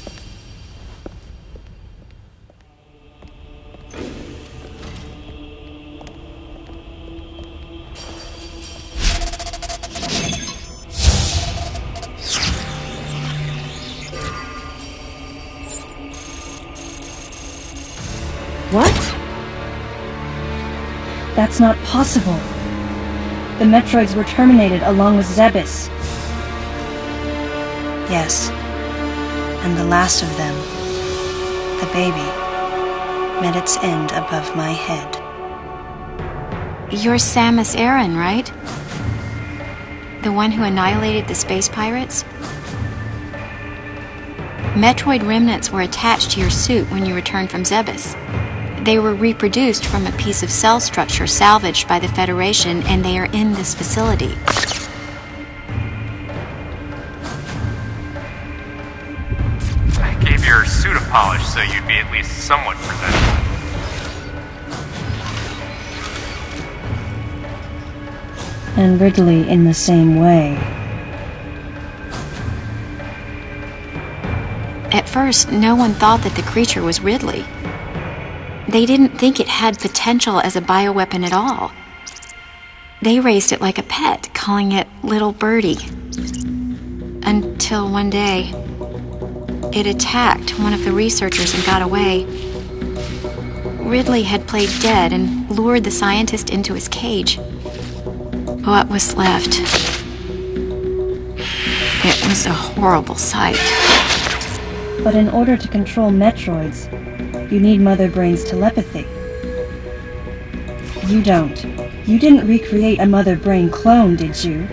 Speaker 1: What? That's not possible. The Metroids were terminated along with Zebes. Yes. And the last of them, the baby, met its end above my head.
Speaker 15: You're Samus Aran, right? The one who annihilated the space pirates? Metroid remnants were attached to your suit when you returned from Zebes. They were reproduced from a piece of cell structure salvaged by the Federation, and they are in this facility.
Speaker 2: I gave your suit a polish so you'd be at least somewhat presentable.
Speaker 1: And Ridley in the same way.
Speaker 15: At first, no one thought that the creature was Ridley. They didn't think it had potential as a bioweapon at all. They raised it like a pet, calling it Little Birdie. Until one day, it attacked one of the researchers and got away. Ridley had played dead and lured the scientist into his cage. What was left? It was a horrible sight.
Speaker 1: But in order to control Metroids, you need Mother Brain's telepathy. You don't. You didn't recreate a Mother Brain clone, did you?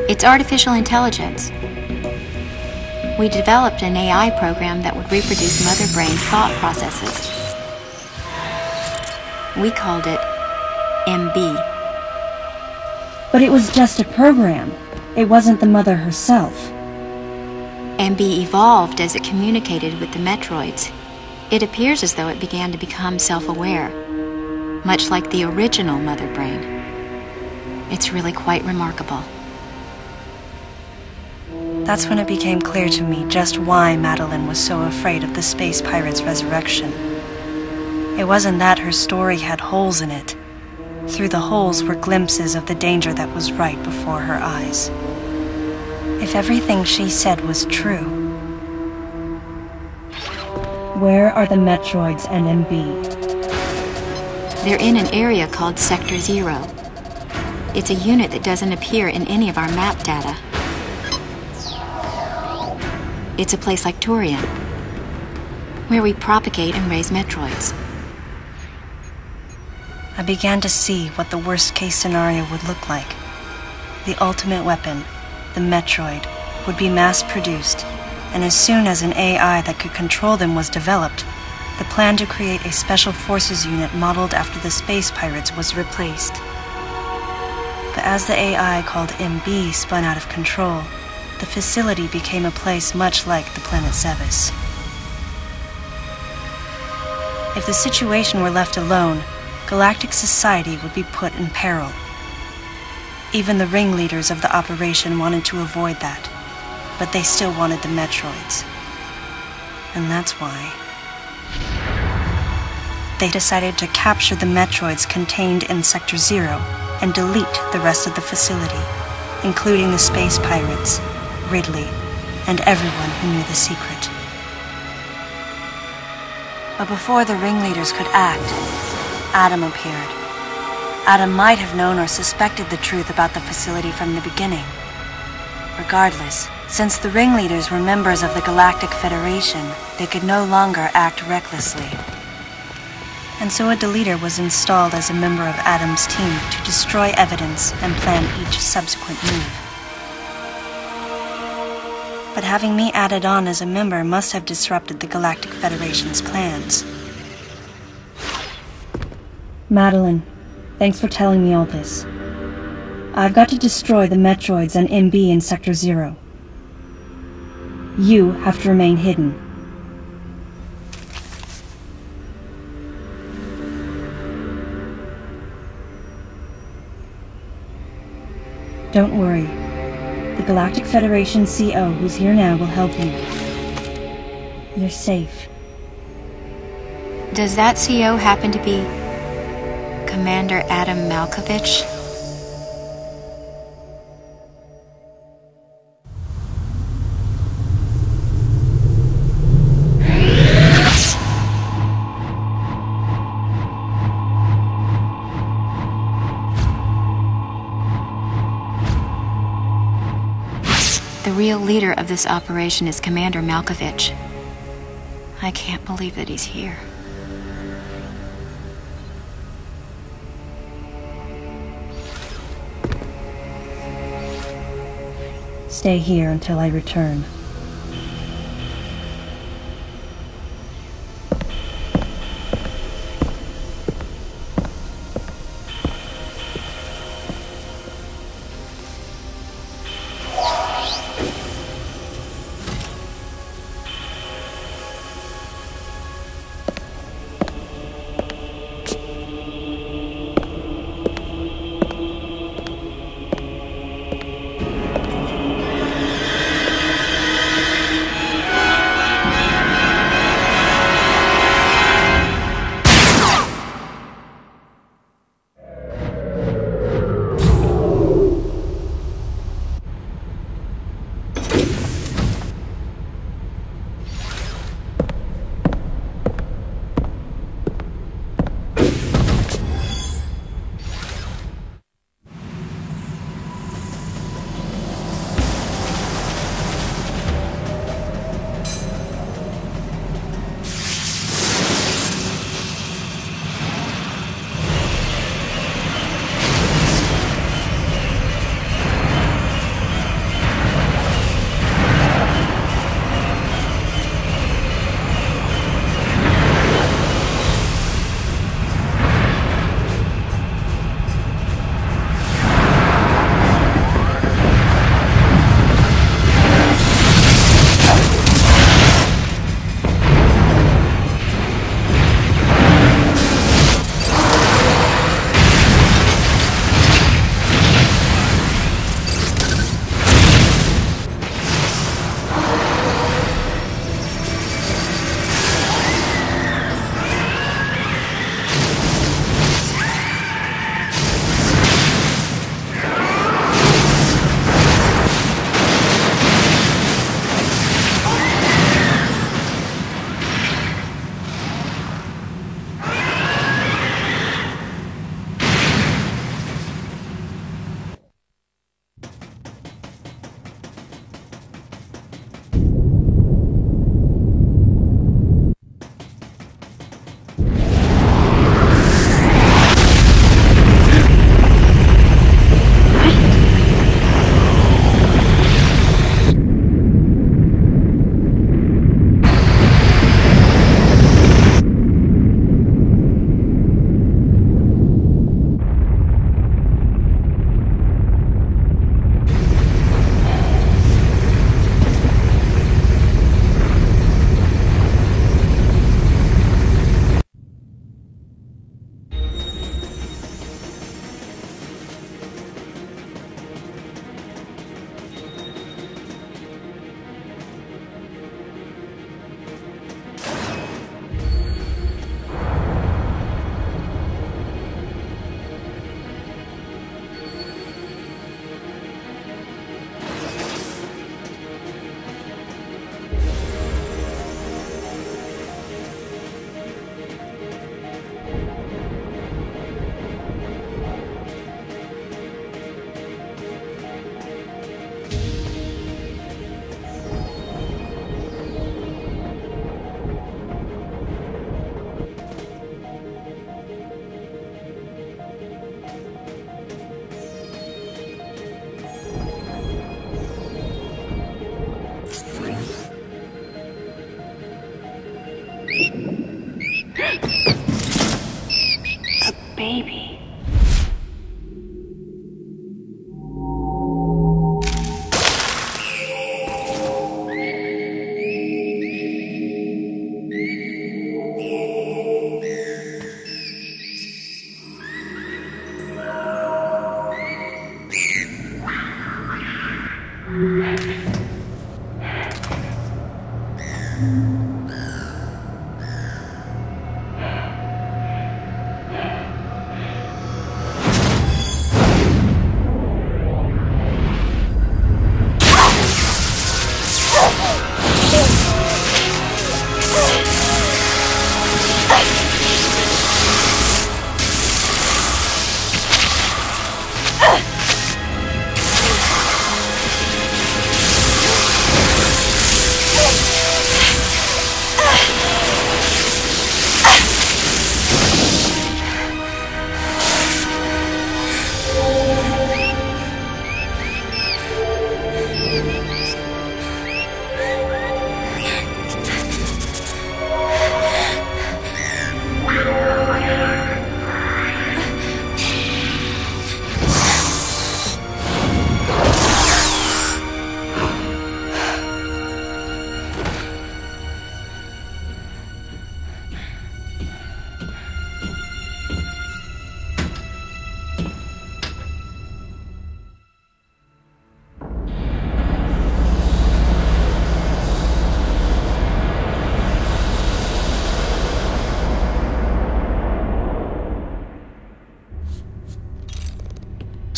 Speaker 15: It's artificial intelligence. We developed an AI program that would reproduce Mother Brain's thought processes. We called it MB.
Speaker 1: But it was just a program. It wasn't the Mother herself.
Speaker 15: MB evolved as it communicated with the Metroids. It appears as though it began to become self-aware, much like the original Mother Brain. It's really quite remarkable.
Speaker 1: That's when it became clear to me just why Madeline was so afraid of the space pirates' resurrection. It wasn't that her story had holes in it. Through the holes were glimpses of the danger that was right before her eyes. If everything she said was true, where are the Metroids and MB?
Speaker 15: They're in an area called Sector 0. It's a unit that doesn't appear in any of our map data. It's a place like Turian, where we propagate and raise Metroids.
Speaker 1: I began to see what the worst-case scenario would look like. The ultimate weapon, the Metroid, would be mass-produced, and as soon as an AI that could control them was developed, the plan to create a special forces unit modeled after the space pirates was replaced. But as the AI called MB spun out of control, the facility became a place much like the planet Zevis. If the situation were left alone, galactic society would be put in peril. Even the ringleaders of the operation wanted to avoid that, but they still wanted the Metroids. And that's why they decided to capture the Metroids contained in Sector 0 and delete the rest of the facility, including the space pirates, Ridley, and everyone who knew the secret. But before the ringleaders could act, Adam appeared. Adam might have known or suspected the truth about the facility from the beginning. Regardless, since the ringleaders were members of the Galactic Federation, they could no longer act recklessly. And so a deleter was installed as a member of Adam's team to destroy evidence and plan each subsequent move. But having me added on as a member must have disrupted the Galactic Federation's plans. Madeline, thanks for telling me all this. I've got to destroy the Metroids and MB in Sector 0. You have to remain hidden. Don't worry. The Galactic Federation CO who's here now will help you. You're safe.
Speaker 15: Does that CO happen to be Commander Adam Malkovich? The real leader of this operation is Commander Malkovich. I can't believe that he's here.
Speaker 1: Stay here until I return.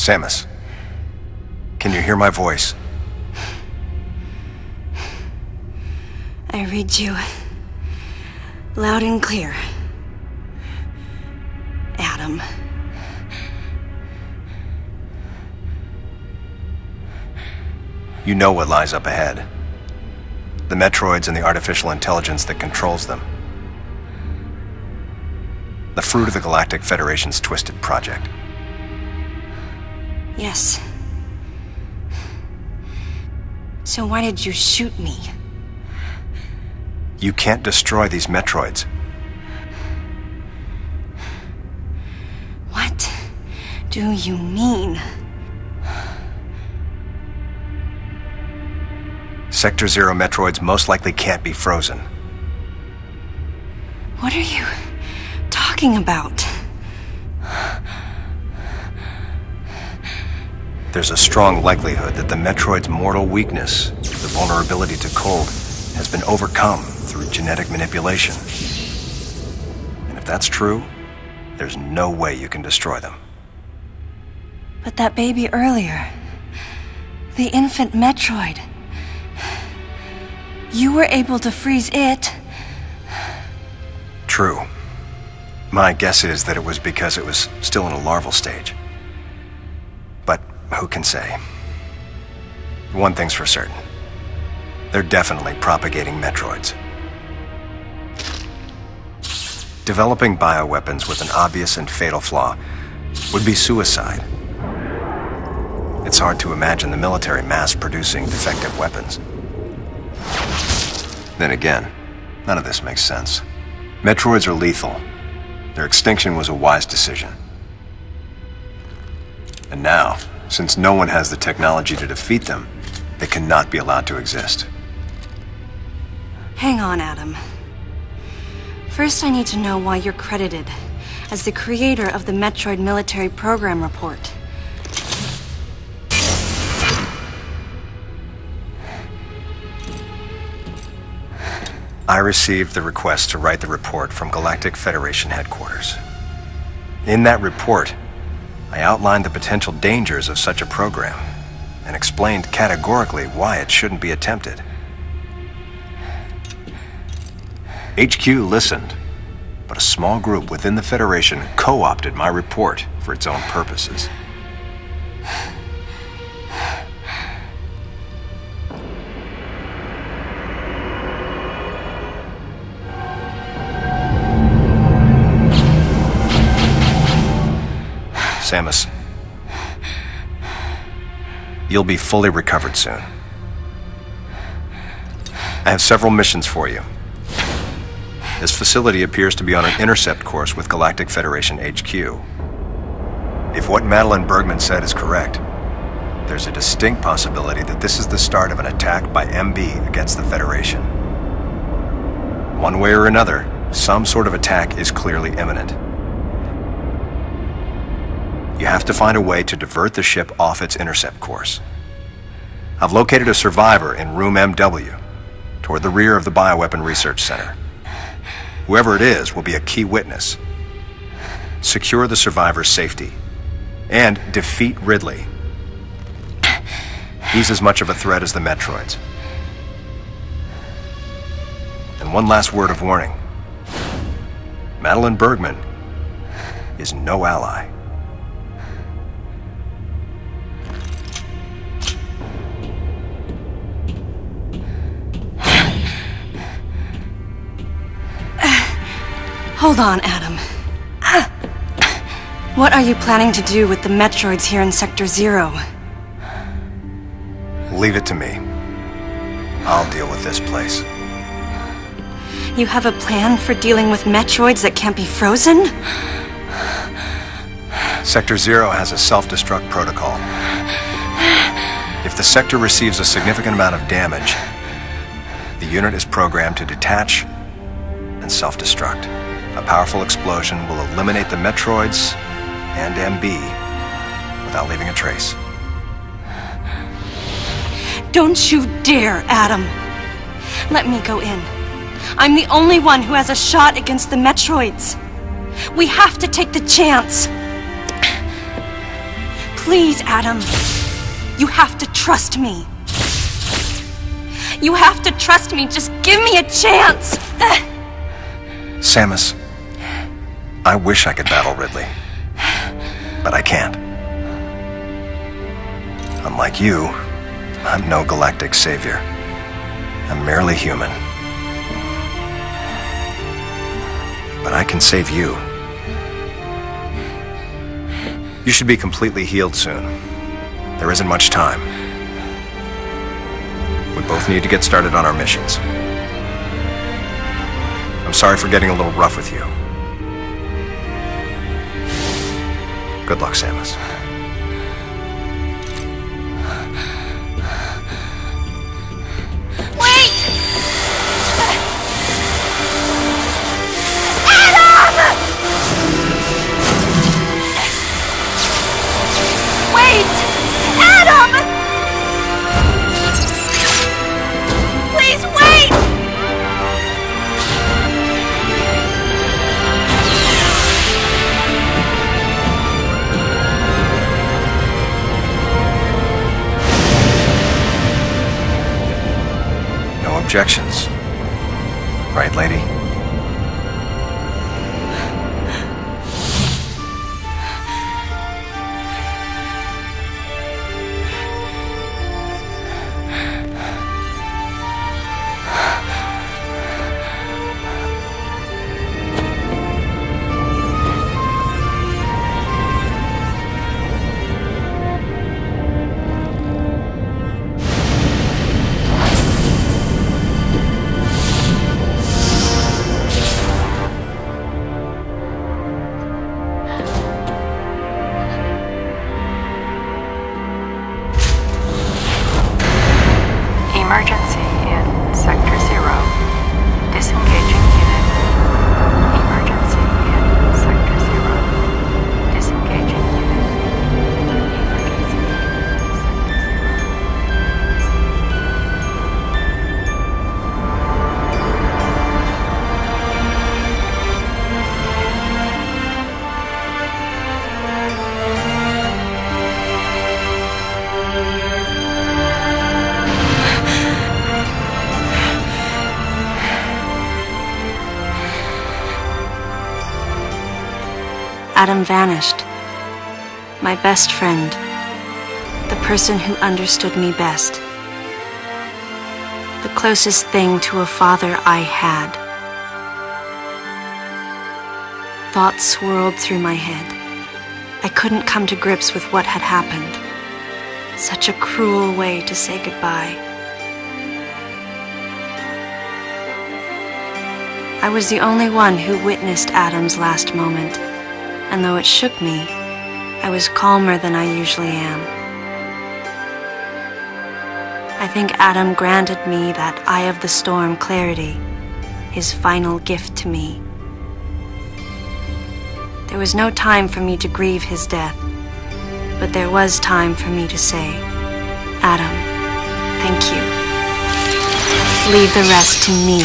Speaker 3: Samus, can you hear my voice?
Speaker 1: I read you loud and clear, Adam.
Speaker 3: You know what lies up ahead. The Metroids and the artificial intelligence that controls them. The fruit of the Galactic Federation's twisted project.
Speaker 1: Yes. So why did you shoot me?
Speaker 3: You can't destroy these Metroids.
Speaker 1: What do you mean?
Speaker 3: Sector Zero Metroids most likely can't be frozen.
Speaker 1: What are you talking about?
Speaker 3: There's a strong likelihood that the Metroid's mortal weakness, the vulnerability to cold, has been overcome through genetic manipulation. And if that's true, there's no way you can destroy them.
Speaker 1: But that baby earlier, the infant Metroid, you were able to freeze it.
Speaker 3: True. My guess is that it was because it was still in a larval stage. But who can say? One thing's for certain. They're definitely propagating Metroids. Developing bioweapons with an obvious and fatal flaw would be suicide. It's hard to imagine the military mass-producing defective weapons. Then again, none of this makes sense. Metroids are lethal. Their extinction was a wise decision. And now, since no one has the technology to defeat them, they cannot be allowed to exist.
Speaker 1: Hang on, Adam. First, I need to know why you're credited as the creator of the Metroid Military Program Report.
Speaker 3: I received the request to write the report from Galactic Federation headquarters. In that report, I outlined the potential dangers of such a program and explained categorically why it shouldn't be attempted. HQ listened, but a small group within the Federation co-opted my report for its own purposes. Samus, you'll be fully recovered soon. I have several missions for you. This facility appears to be on an intercept course with Galactic Federation HQ. If what Madeline Bergman said is correct, there's a distinct possibility that this is the start of an attack by MB against the Federation. One way or another, some sort of attack is clearly imminent. You have to find a way to divert the ship off its intercept course. I've located a survivor in room MW. toward the rear of the Bioweapon Research Center. Whoever it is will be a key witness. Secure the survivors' safety. And defeat Ridley. He's as much of a threat as the Metroids. And one last word of warning. Madeline Bergman is no ally.
Speaker 1: Hold on, Adam. What are you planning to do with the Metroids here in Sector 0?
Speaker 3: Leave it to me. I'll deal with this place.
Speaker 1: You have a plan for dealing with Metroids that can't be frozen?
Speaker 3: Sector 0 has a self-destruct protocol. If the sector receives a significant amount of damage, the unit is programmed to detach and self-destruct. A powerful explosion will eliminate the Metroids and MB without leaving a trace.
Speaker 1: Don't you dare, Adam. Let me go in. I'm the only one who has a shot against the Metroids. We have to take the chance. Please, Adam. You have to trust me. You have to trust me. Just give me a chance.
Speaker 3: Samus, I wish I could battle Ridley, but I can't. Unlike you, I'm no galactic savior. I'm merely human. But I can save you. You should be completely healed soon. There isn't much time. We both need to get started on our missions. I'm sorry for getting a little rough with you. Good luck, Samus. Objections. Right, lady?
Speaker 19: Emergency in Sector 0. Disengaging unit. Emergency in Sector 0. Disengaging unit. Emergency in
Speaker 1: Adam vanished. My best friend. The person who understood me best. The closest thing to a father I had. Thoughts swirled through my head. I couldn't come to grips with what had happened. Such a cruel way to say goodbye. I was the only one who witnessed Adam's last moment. And though it shook me, I was calmer than I usually am. I think Adam granted me that Eye of the Storm clarity, his final gift to me. There was no time for me to grieve his death, but there was time for me to say, Adam, thank you. Just leave the rest to me.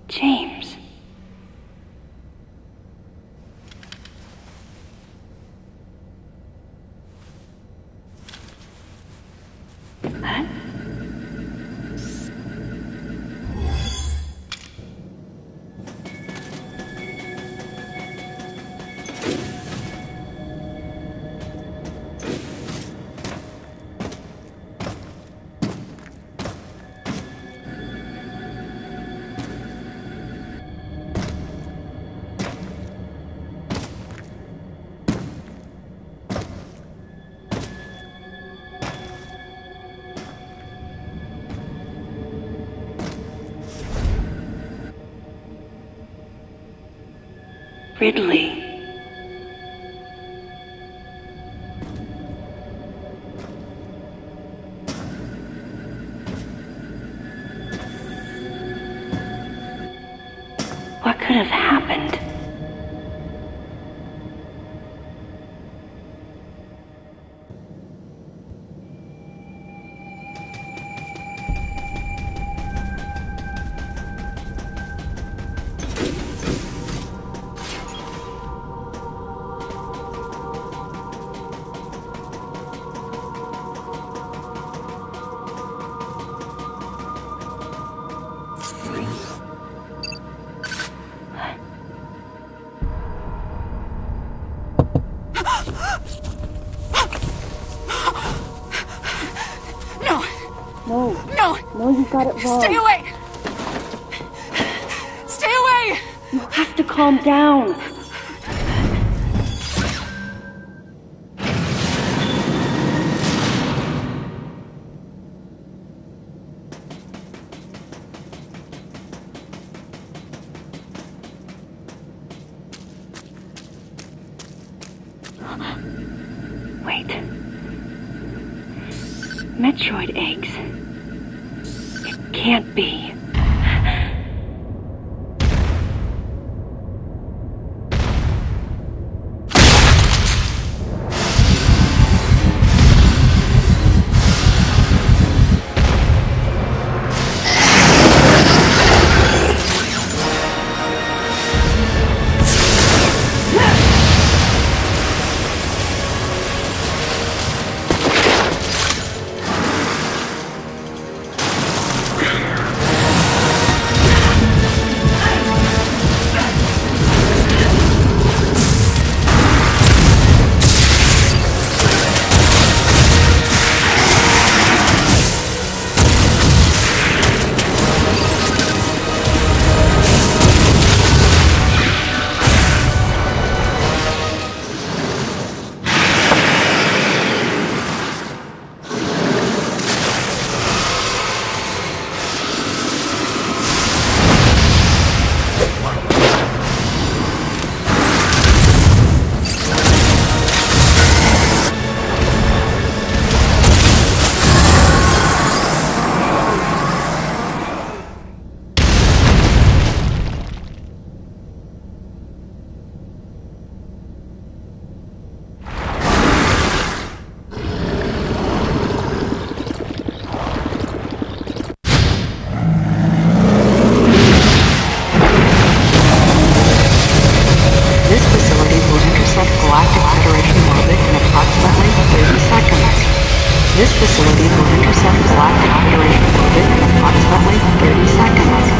Speaker 4: James. Huh? Ridley. What could have happened? got it wrong.
Speaker 18: Stay away! Stay away!
Speaker 4: You have to calm down. Wait. Metroid eggs. It can't be.
Speaker 19: This facility will intercept Galactic Federation orbit in approximately 30 seconds.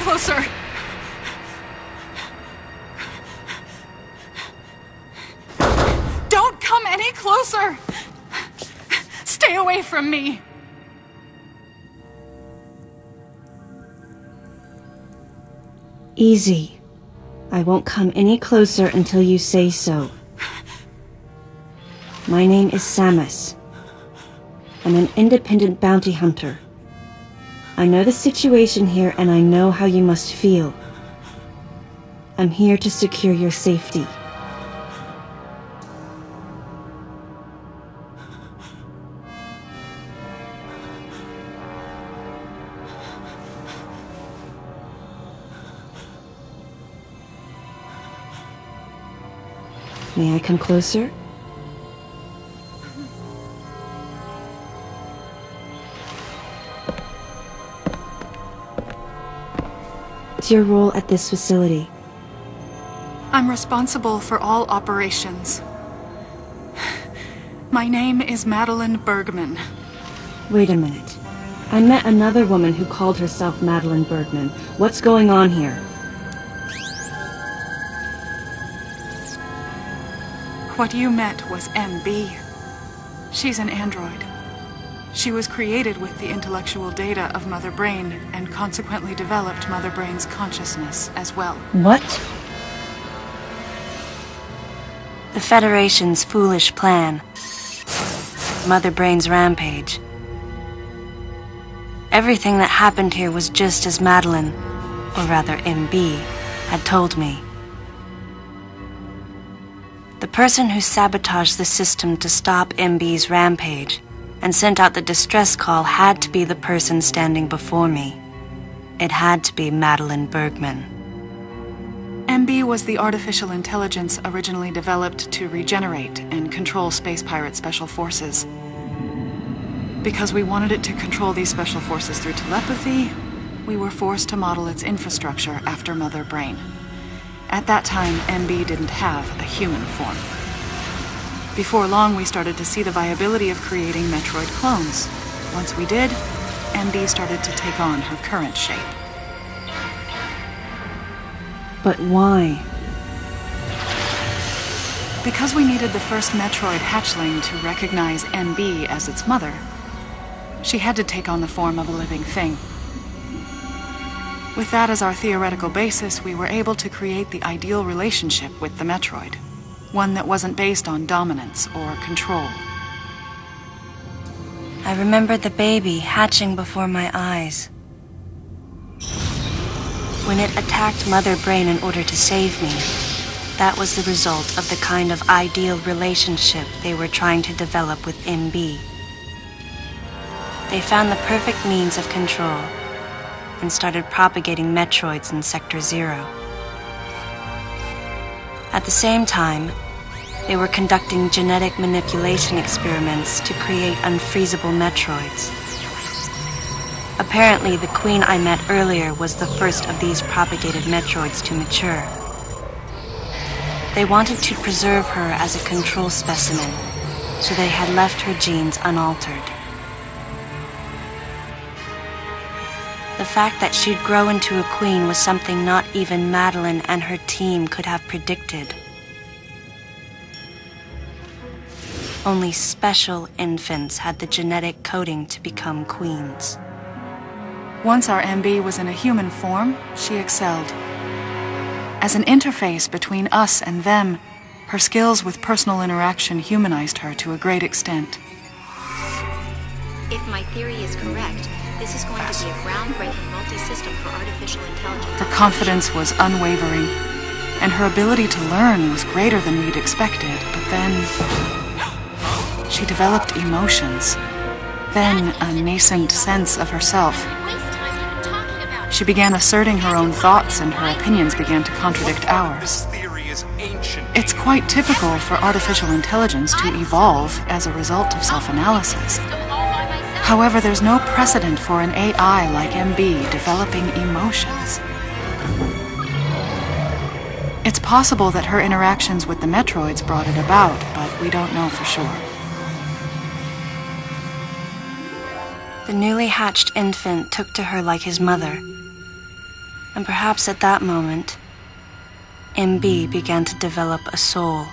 Speaker 18: Closer! Don't come any closer! Stay away from me!
Speaker 4: Easy. I won't come any closer until you say so. My name is Samus. I'm an independent bounty hunter. I know the situation here and I know how you must feel. I'm here to secure your safety. May I come closer? What's your role at this facility?
Speaker 18: I'm responsible for all operations. My name is Madeline Bergman.
Speaker 4: Wait a minute. I met another woman who called herself Madeline Bergman. What's going on here?
Speaker 18: What you met was MB. She's an android. She was created with the intellectual data of Mother Brain and consequently developed Mother Brain's consciousness as well.
Speaker 4: What?
Speaker 1: The Federation's foolish plan. Mother Brain's rampage. Everything that happened here was just as Madeline, or rather MB, had told me. The person who sabotaged the system to stop MB's rampage and sent out the distress call had to be the person standing before me. It had to be Madeline Bergman.
Speaker 18: MB was the artificial intelligence originally developed to regenerate and control Space Pirate Special Forces. Because we wanted it to control these special forces through telepathy, we were forced to model its infrastructure after Mother Brain. At that time, MB didn't have a human form. Before long, we started to see the viability of creating Metroid clones. Once we did, MB started to take on her current shape.
Speaker 4: But why?
Speaker 18: Because we needed the first Metroid hatchling to recognize MB as its mother, she had to take on the form of a living thing. With that as our theoretical basis, we were able to create the ideal relationship with the Metroid. One that wasn't based on dominance or control.
Speaker 1: I remembered the baby hatching before my eyes. When it attacked Mother Brain in order to save me, that was the result of the kind of ideal relationship they were trying to develop with MB. They found the perfect means of control and started propagating Metroids in Sector 0. At the same time, they were conducting genetic manipulation experiments to create unfreezable Metroids. Apparently, the queen I met earlier was the first of these propagated Metroids to mature. They wanted to preserve her as a control specimen, so they had left her genes unaltered. The fact that she'd grow into a queen was something not even Madeline and her team could have predicted. Only special infants had the genetic coding to become queens.
Speaker 18: Once our MB was in a human form, she excelled. As an interface between us and them, her skills with personal interaction humanized her to a great extent.
Speaker 15: If my theory is correct, this is going to be a groundbreaking multi-system for artificial intelligence.
Speaker 18: Her confidence was unwavering, and her ability to learn was greater than we'd expected, but then she developed emotions, then a nascent sense of herself. She began asserting her own thoughts, and her opinions began to contradict ours. It's quite typical for artificial intelligence to evolve as a result of self-analysis. However, there's no precedent for an AI like MB developing emotions. It's possible that her interactions with the Metroids brought it about, but we don't know for sure.
Speaker 1: The newly hatched infant took to her like his mother. And perhaps at that moment, MB began to develop a soul.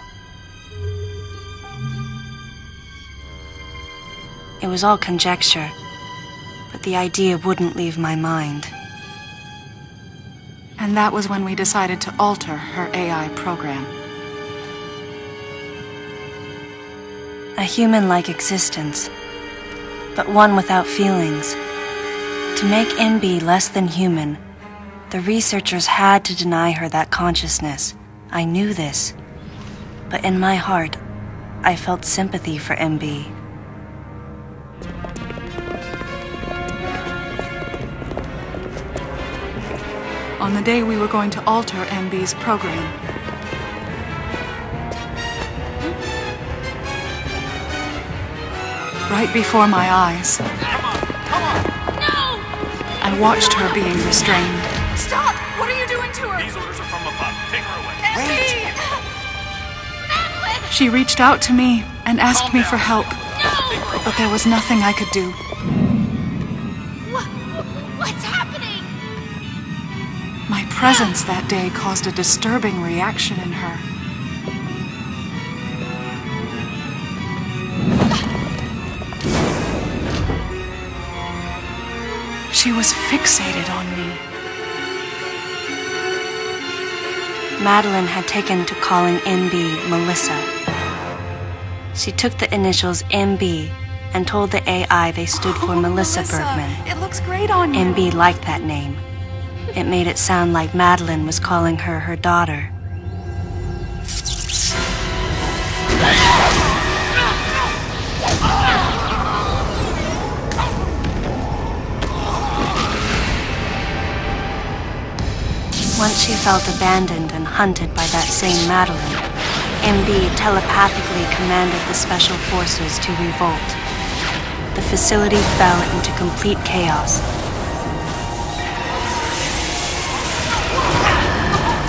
Speaker 1: It was all conjecture, but the idea wouldn't leave my mind.
Speaker 18: And that was when we decided to alter her AI program.
Speaker 1: A human-like existence, but one without feelings. To make MB less than human, the researchers had to deny her that consciousness. I knew this, but in my heart, I felt sympathy for MB.
Speaker 18: On the day we were going to alter MB's program, right before my eyes, I watched her being restrained.
Speaker 20: Stop! What are you doing to her?
Speaker 5: These orders are from above. Take her away.
Speaker 20: Wait! Madeline!
Speaker 18: She reached out to me and asked me for help, but there was nothing I could do.
Speaker 20: What's happening?
Speaker 18: My presence that day caused a disturbing reaction in her. She was fixated on me.
Speaker 1: Madeline had taken to calling MB Melissa. She took the initials MB and told the AI they stood for Melissa Bergman.
Speaker 18: It looks great on you.
Speaker 1: MB liked that name. It made it sound like Madeline was calling her her daughter. Once she felt abandoned and hunted by that same Madeline, MB telepathically commanded the special forces to revolt. The facility fell into complete chaos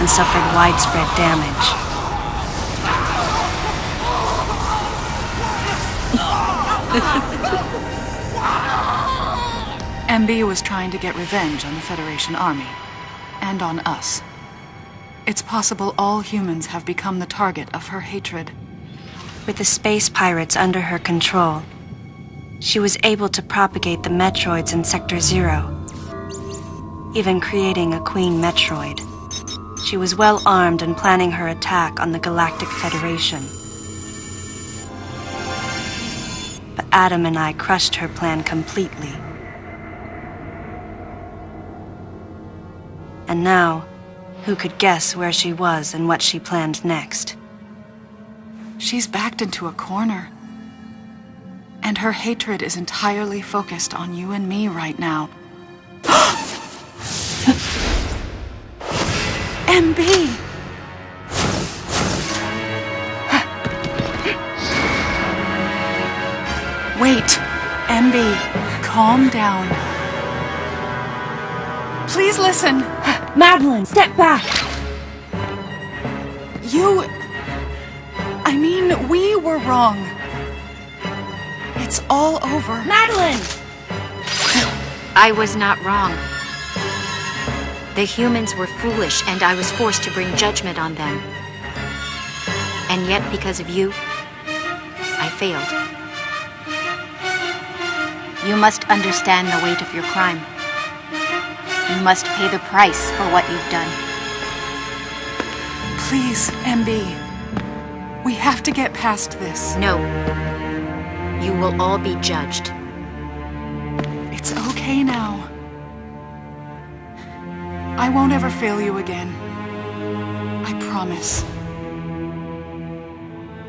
Speaker 1: and suffered widespread damage.
Speaker 18: MB was trying to get revenge on the Federation Army. And on us. It's possible all humans have become the target of her hatred.
Speaker 1: With the space pirates under her control, she was able to propagate the Metroids in Sector 0, even creating a Queen Metroid. She was well armed and planning her attack on the Galactic Federation. But Adam and I crushed her plan completely. And now, who could guess where she was and what she planned next?
Speaker 18: She's backed into a corner. And her hatred is entirely focused on you and me right now. MB! Wait, MB, calm down. Please listen.
Speaker 4: Madeline, step back!
Speaker 18: I mean, we were wrong. It's all over.
Speaker 4: Madeline!
Speaker 15: I was not wrong. The humans were foolish, and I was forced to bring judgment on them. And yet, because of you, I failed. You must understand the weight of your crime. You must pay the price for what you've done.
Speaker 18: Please, MB. We have to get past this.
Speaker 15: No. You will all be judged.
Speaker 18: It's okay now. I won't ever fail you again. I promise.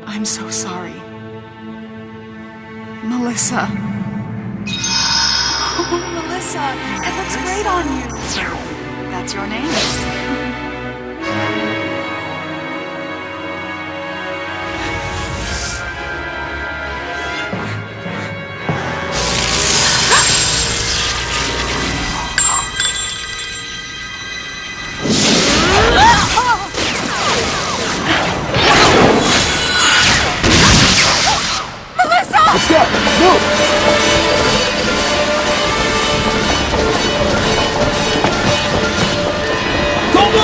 Speaker 18: I'm so sorry. Melissa. Oh, Melissa, it looks great on you. So, that's your name?
Speaker 20: Melissa!
Speaker 14: What's up? Move! Don't move!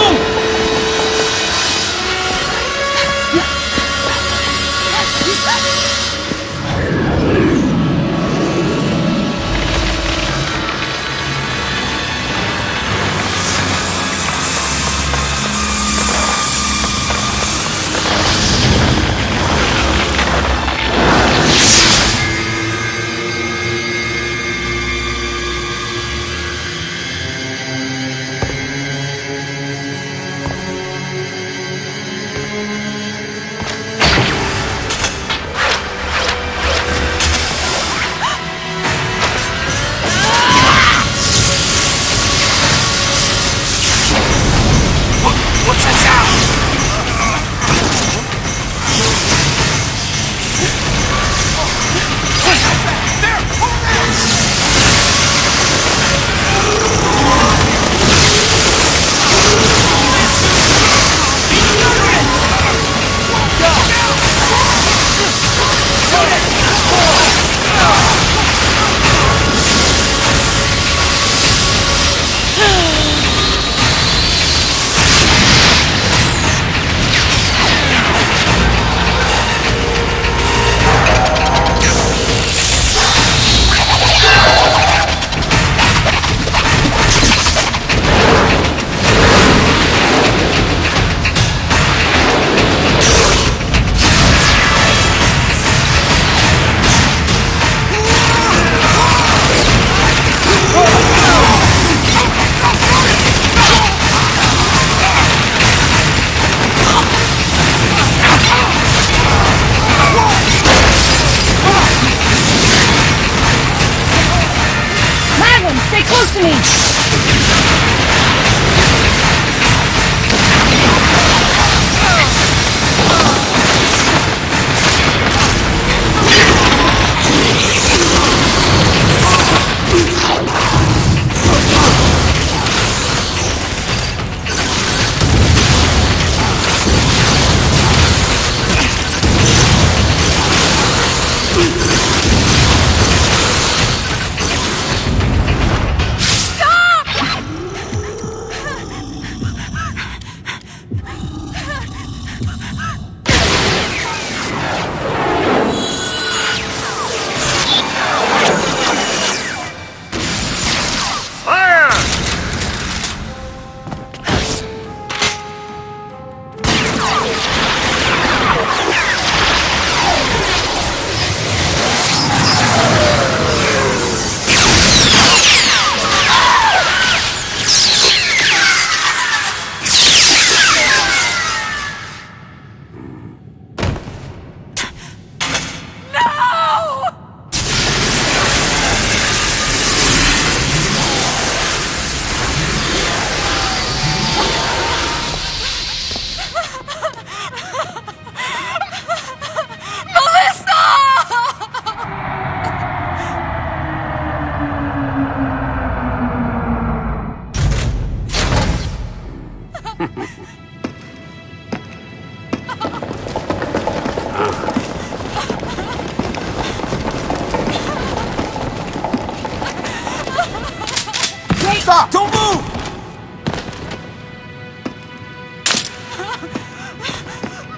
Speaker 14: Stop! Don't move!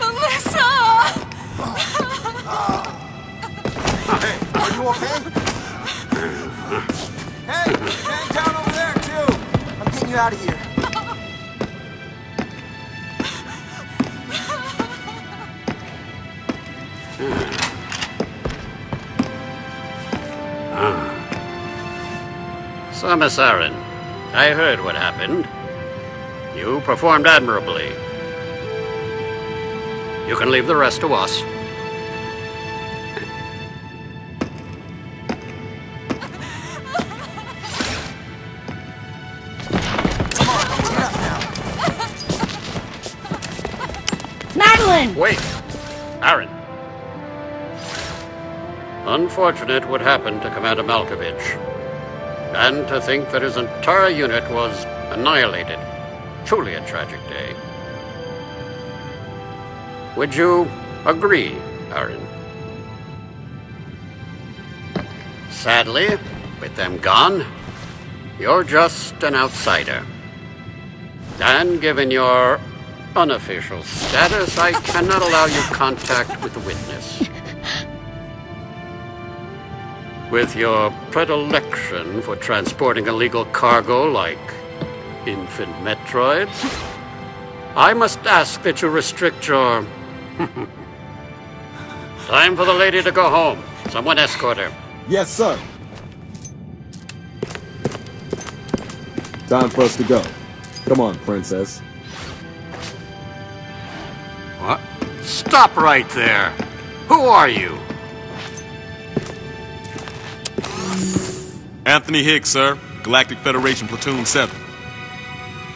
Speaker 20: Melissa!
Speaker 14: Hey, are you okay? Hey, man down over there, too! I'm getting you out of here.
Speaker 21: So, Miss Aaron, I heard what happened. You performed admirably. You can leave the rest to us.
Speaker 4: Madeline!
Speaker 21: Wait! Aaron. Unfortunate what happened to Commander Malkovich. And to think that his entire unit was annihilated. Truly a tragic day. Would you agree, Aaron? Sadly, with them gone, you're just an outsider. And given your unofficial status, I cannot allow you contact with the witness. With your predilection for transporting illegal cargo like infant Metroids, I must ask that you restrict your... Time for the lady to go home. Someone escort her.
Speaker 14: Yes, sir. Time for us to go. Come on, princess.
Speaker 21: What? Stop right there! Who are you?
Speaker 6: Anthony Higgs, sir. Galactic Federation Platoon 7.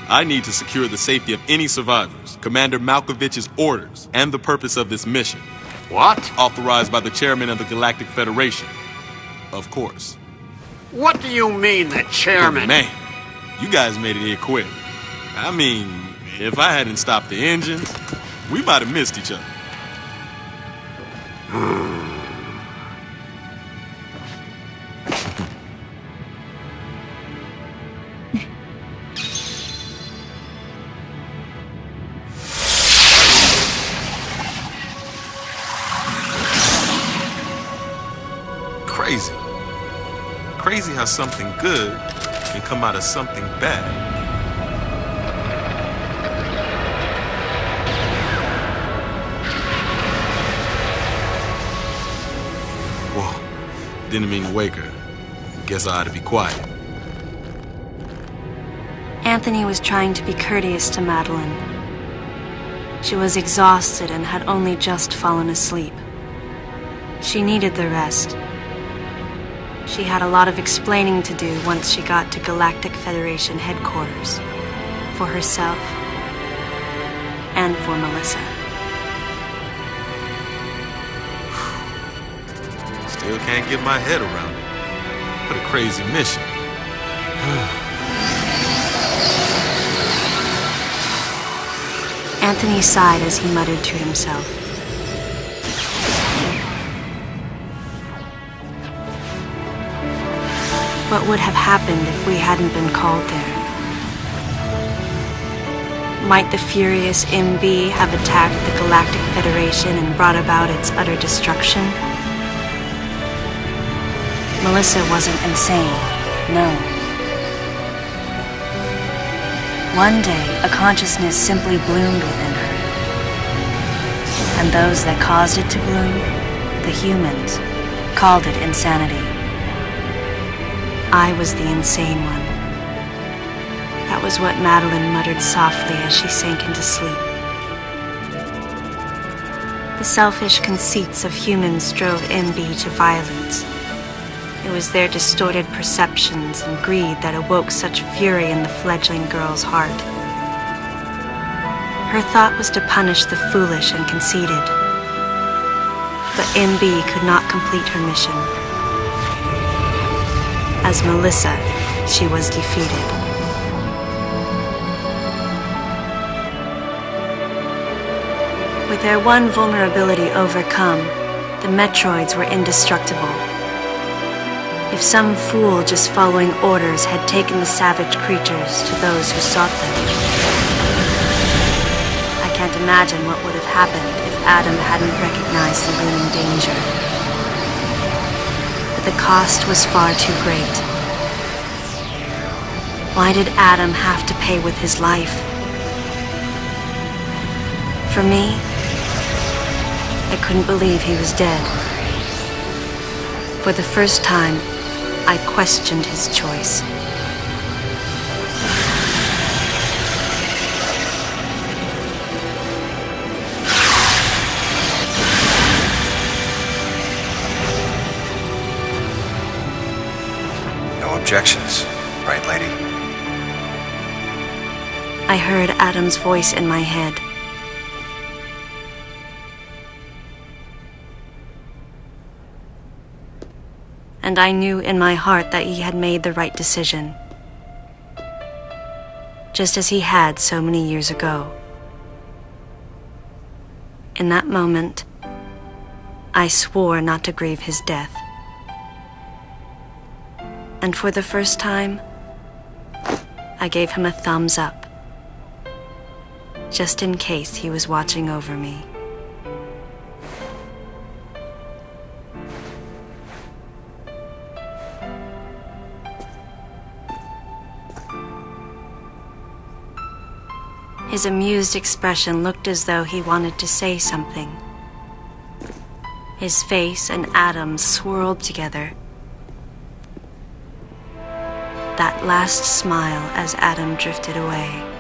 Speaker 6: I need to secure the safety of any survivors, Commander Malkovich's orders, and the purpose of this mission.
Speaker 21: What?
Speaker 6: Authorized by the chairman of the Galactic Federation. Of course.
Speaker 21: What do you mean, the chairman?
Speaker 6: Man, you guys made it here quick. I mean, if I hadn't stopped the engines, we might have missed each other. Crazy. Crazy how something good can come out of something bad. Whoa. Didn't mean to wake her. Guess I ought to be quiet.
Speaker 1: Anthony was trying to be courteous to Madeline. She was exhausted and had only just fallen asleep. She needed the rest. She had a lot of explaining to do once she got to Galactic Federation headquarters. For herself. And for Melissa.
Speaker 6: Still can't get my head around it. What a crazy mission.
Speaker 1: Anthony sighed as he muttered to himself. What would have happened if we hadn't been called there? Might the furious MB have attacked the Galactic Federation and brought about its utter destruction? Melissa wasn't insane, no. One day, a consciousness simply bloomed within her. And those that caused it to bloom, the humans, called it insanity. I was the insane one. That was what Madeline muttered softly as she sank into sleep. The selfish conceits of humans drove MB to violence. It was their distorted perceptions and greed that awoke such fury in the fledgling girl's heart. Her thought was to punish the foolish and conceited. But MB could not complete her mission. As Melissa, she was defeated. With their one vulnerability overcome, the Metroids were indestructible. If some fool just following orders had taken the savage creatures to those who sought them. I can't imagine what would have happened if Adam hadn't recognized the looming danger. But the cost was far too great. Why did Adam have to pay with his life? For me, I couldn't believe he was dead. For the first time, I questioned his choice.
Speaker 3: No objections, right, lady?
Speaker 1: I heard Adam's voice in my head. And I knew in my heart that he had made the right decision, just as he had so many years ago. In that moment, I swore not to grieve his death. And for the first time, I gave him a thumbs up, just in case he was watching over me. His amused expression looked as though he wanted to say something. His face and Adam's swirled together. That last smile as Adam drifted away.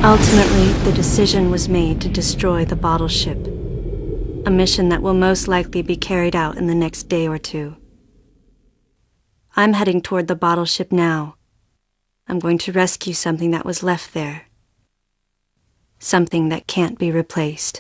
Speaker 1: Ultimately, the decision was made to destroy the bottle ship. A mission that will most likely be carried out in the next day or two. I'm heading toward the bottle ship now. I'm going to rescue something that was left there. Something that can't be replaced.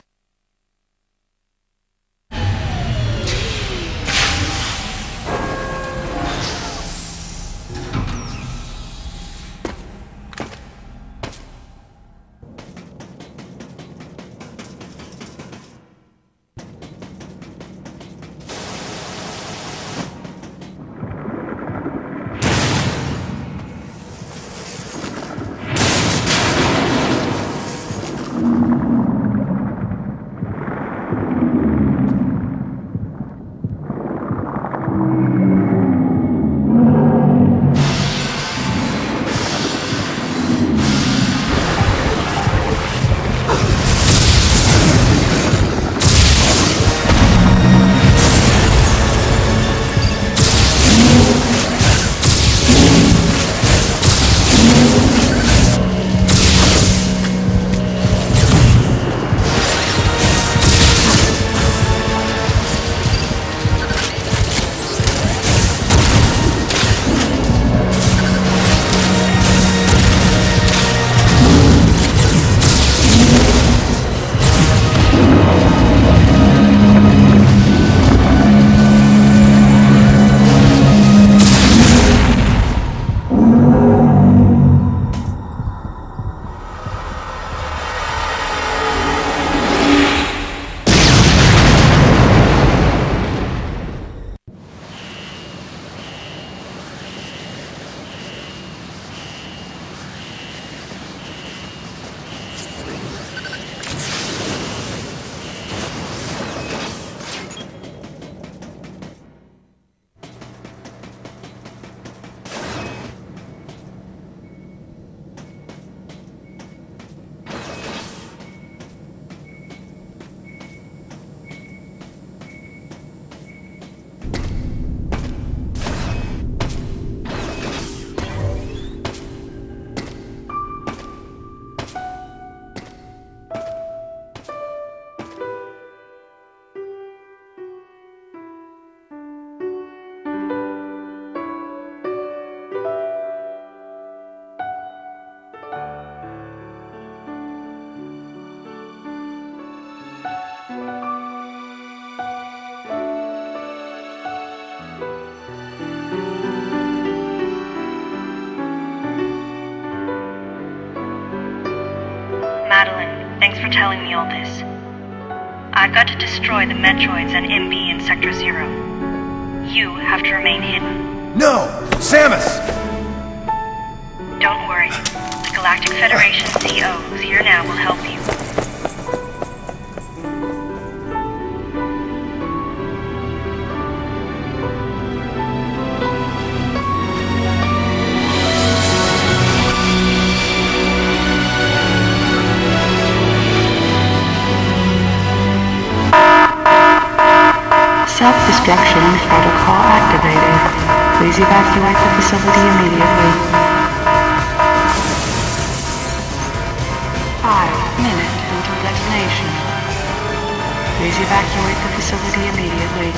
Speaker 10: Madeline, thanks for telling me all this. I've got to destroy the Metroids and MB in Sector 0. You have to remain hidden.
Speaker 3: No! Samus!
Speaker 10: Don't worry. The Galactic Federation CO, who's here now, will help you.
Speaker 19: Self-destruction protocol activated. Please evacuate the facility immediately. 5 minutes until detonation. Please evacuate the facility immediately.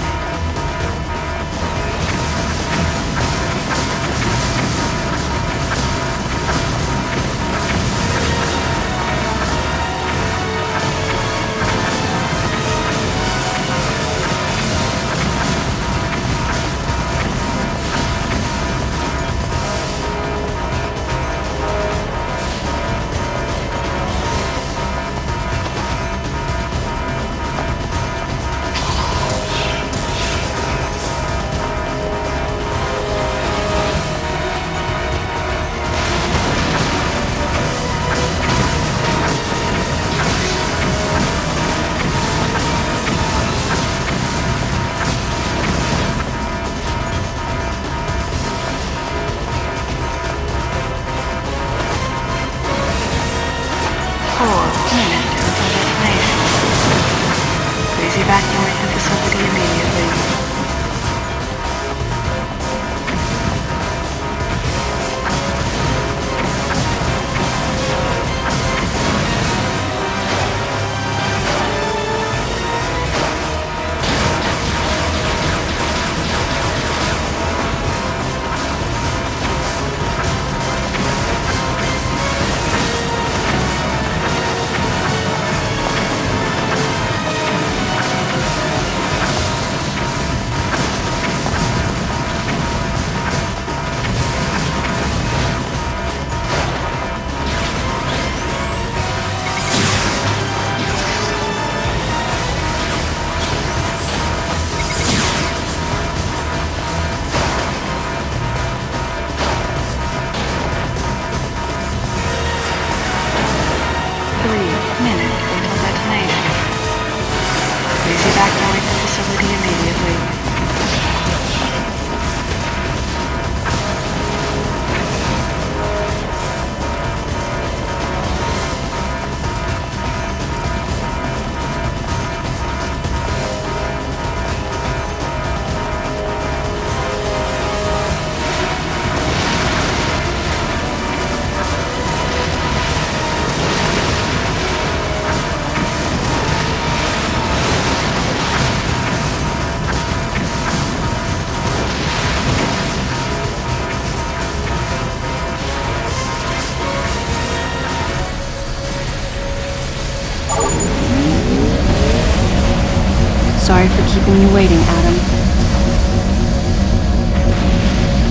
Speaker 1: keeping you waiting, Adam.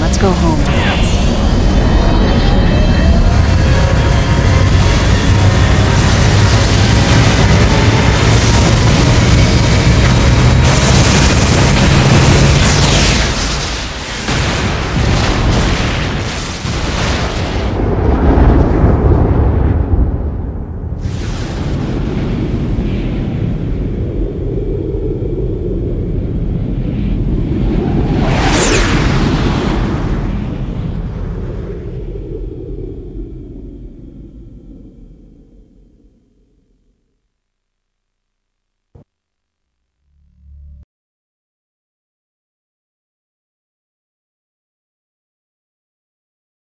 Speaker 1: Let's go home.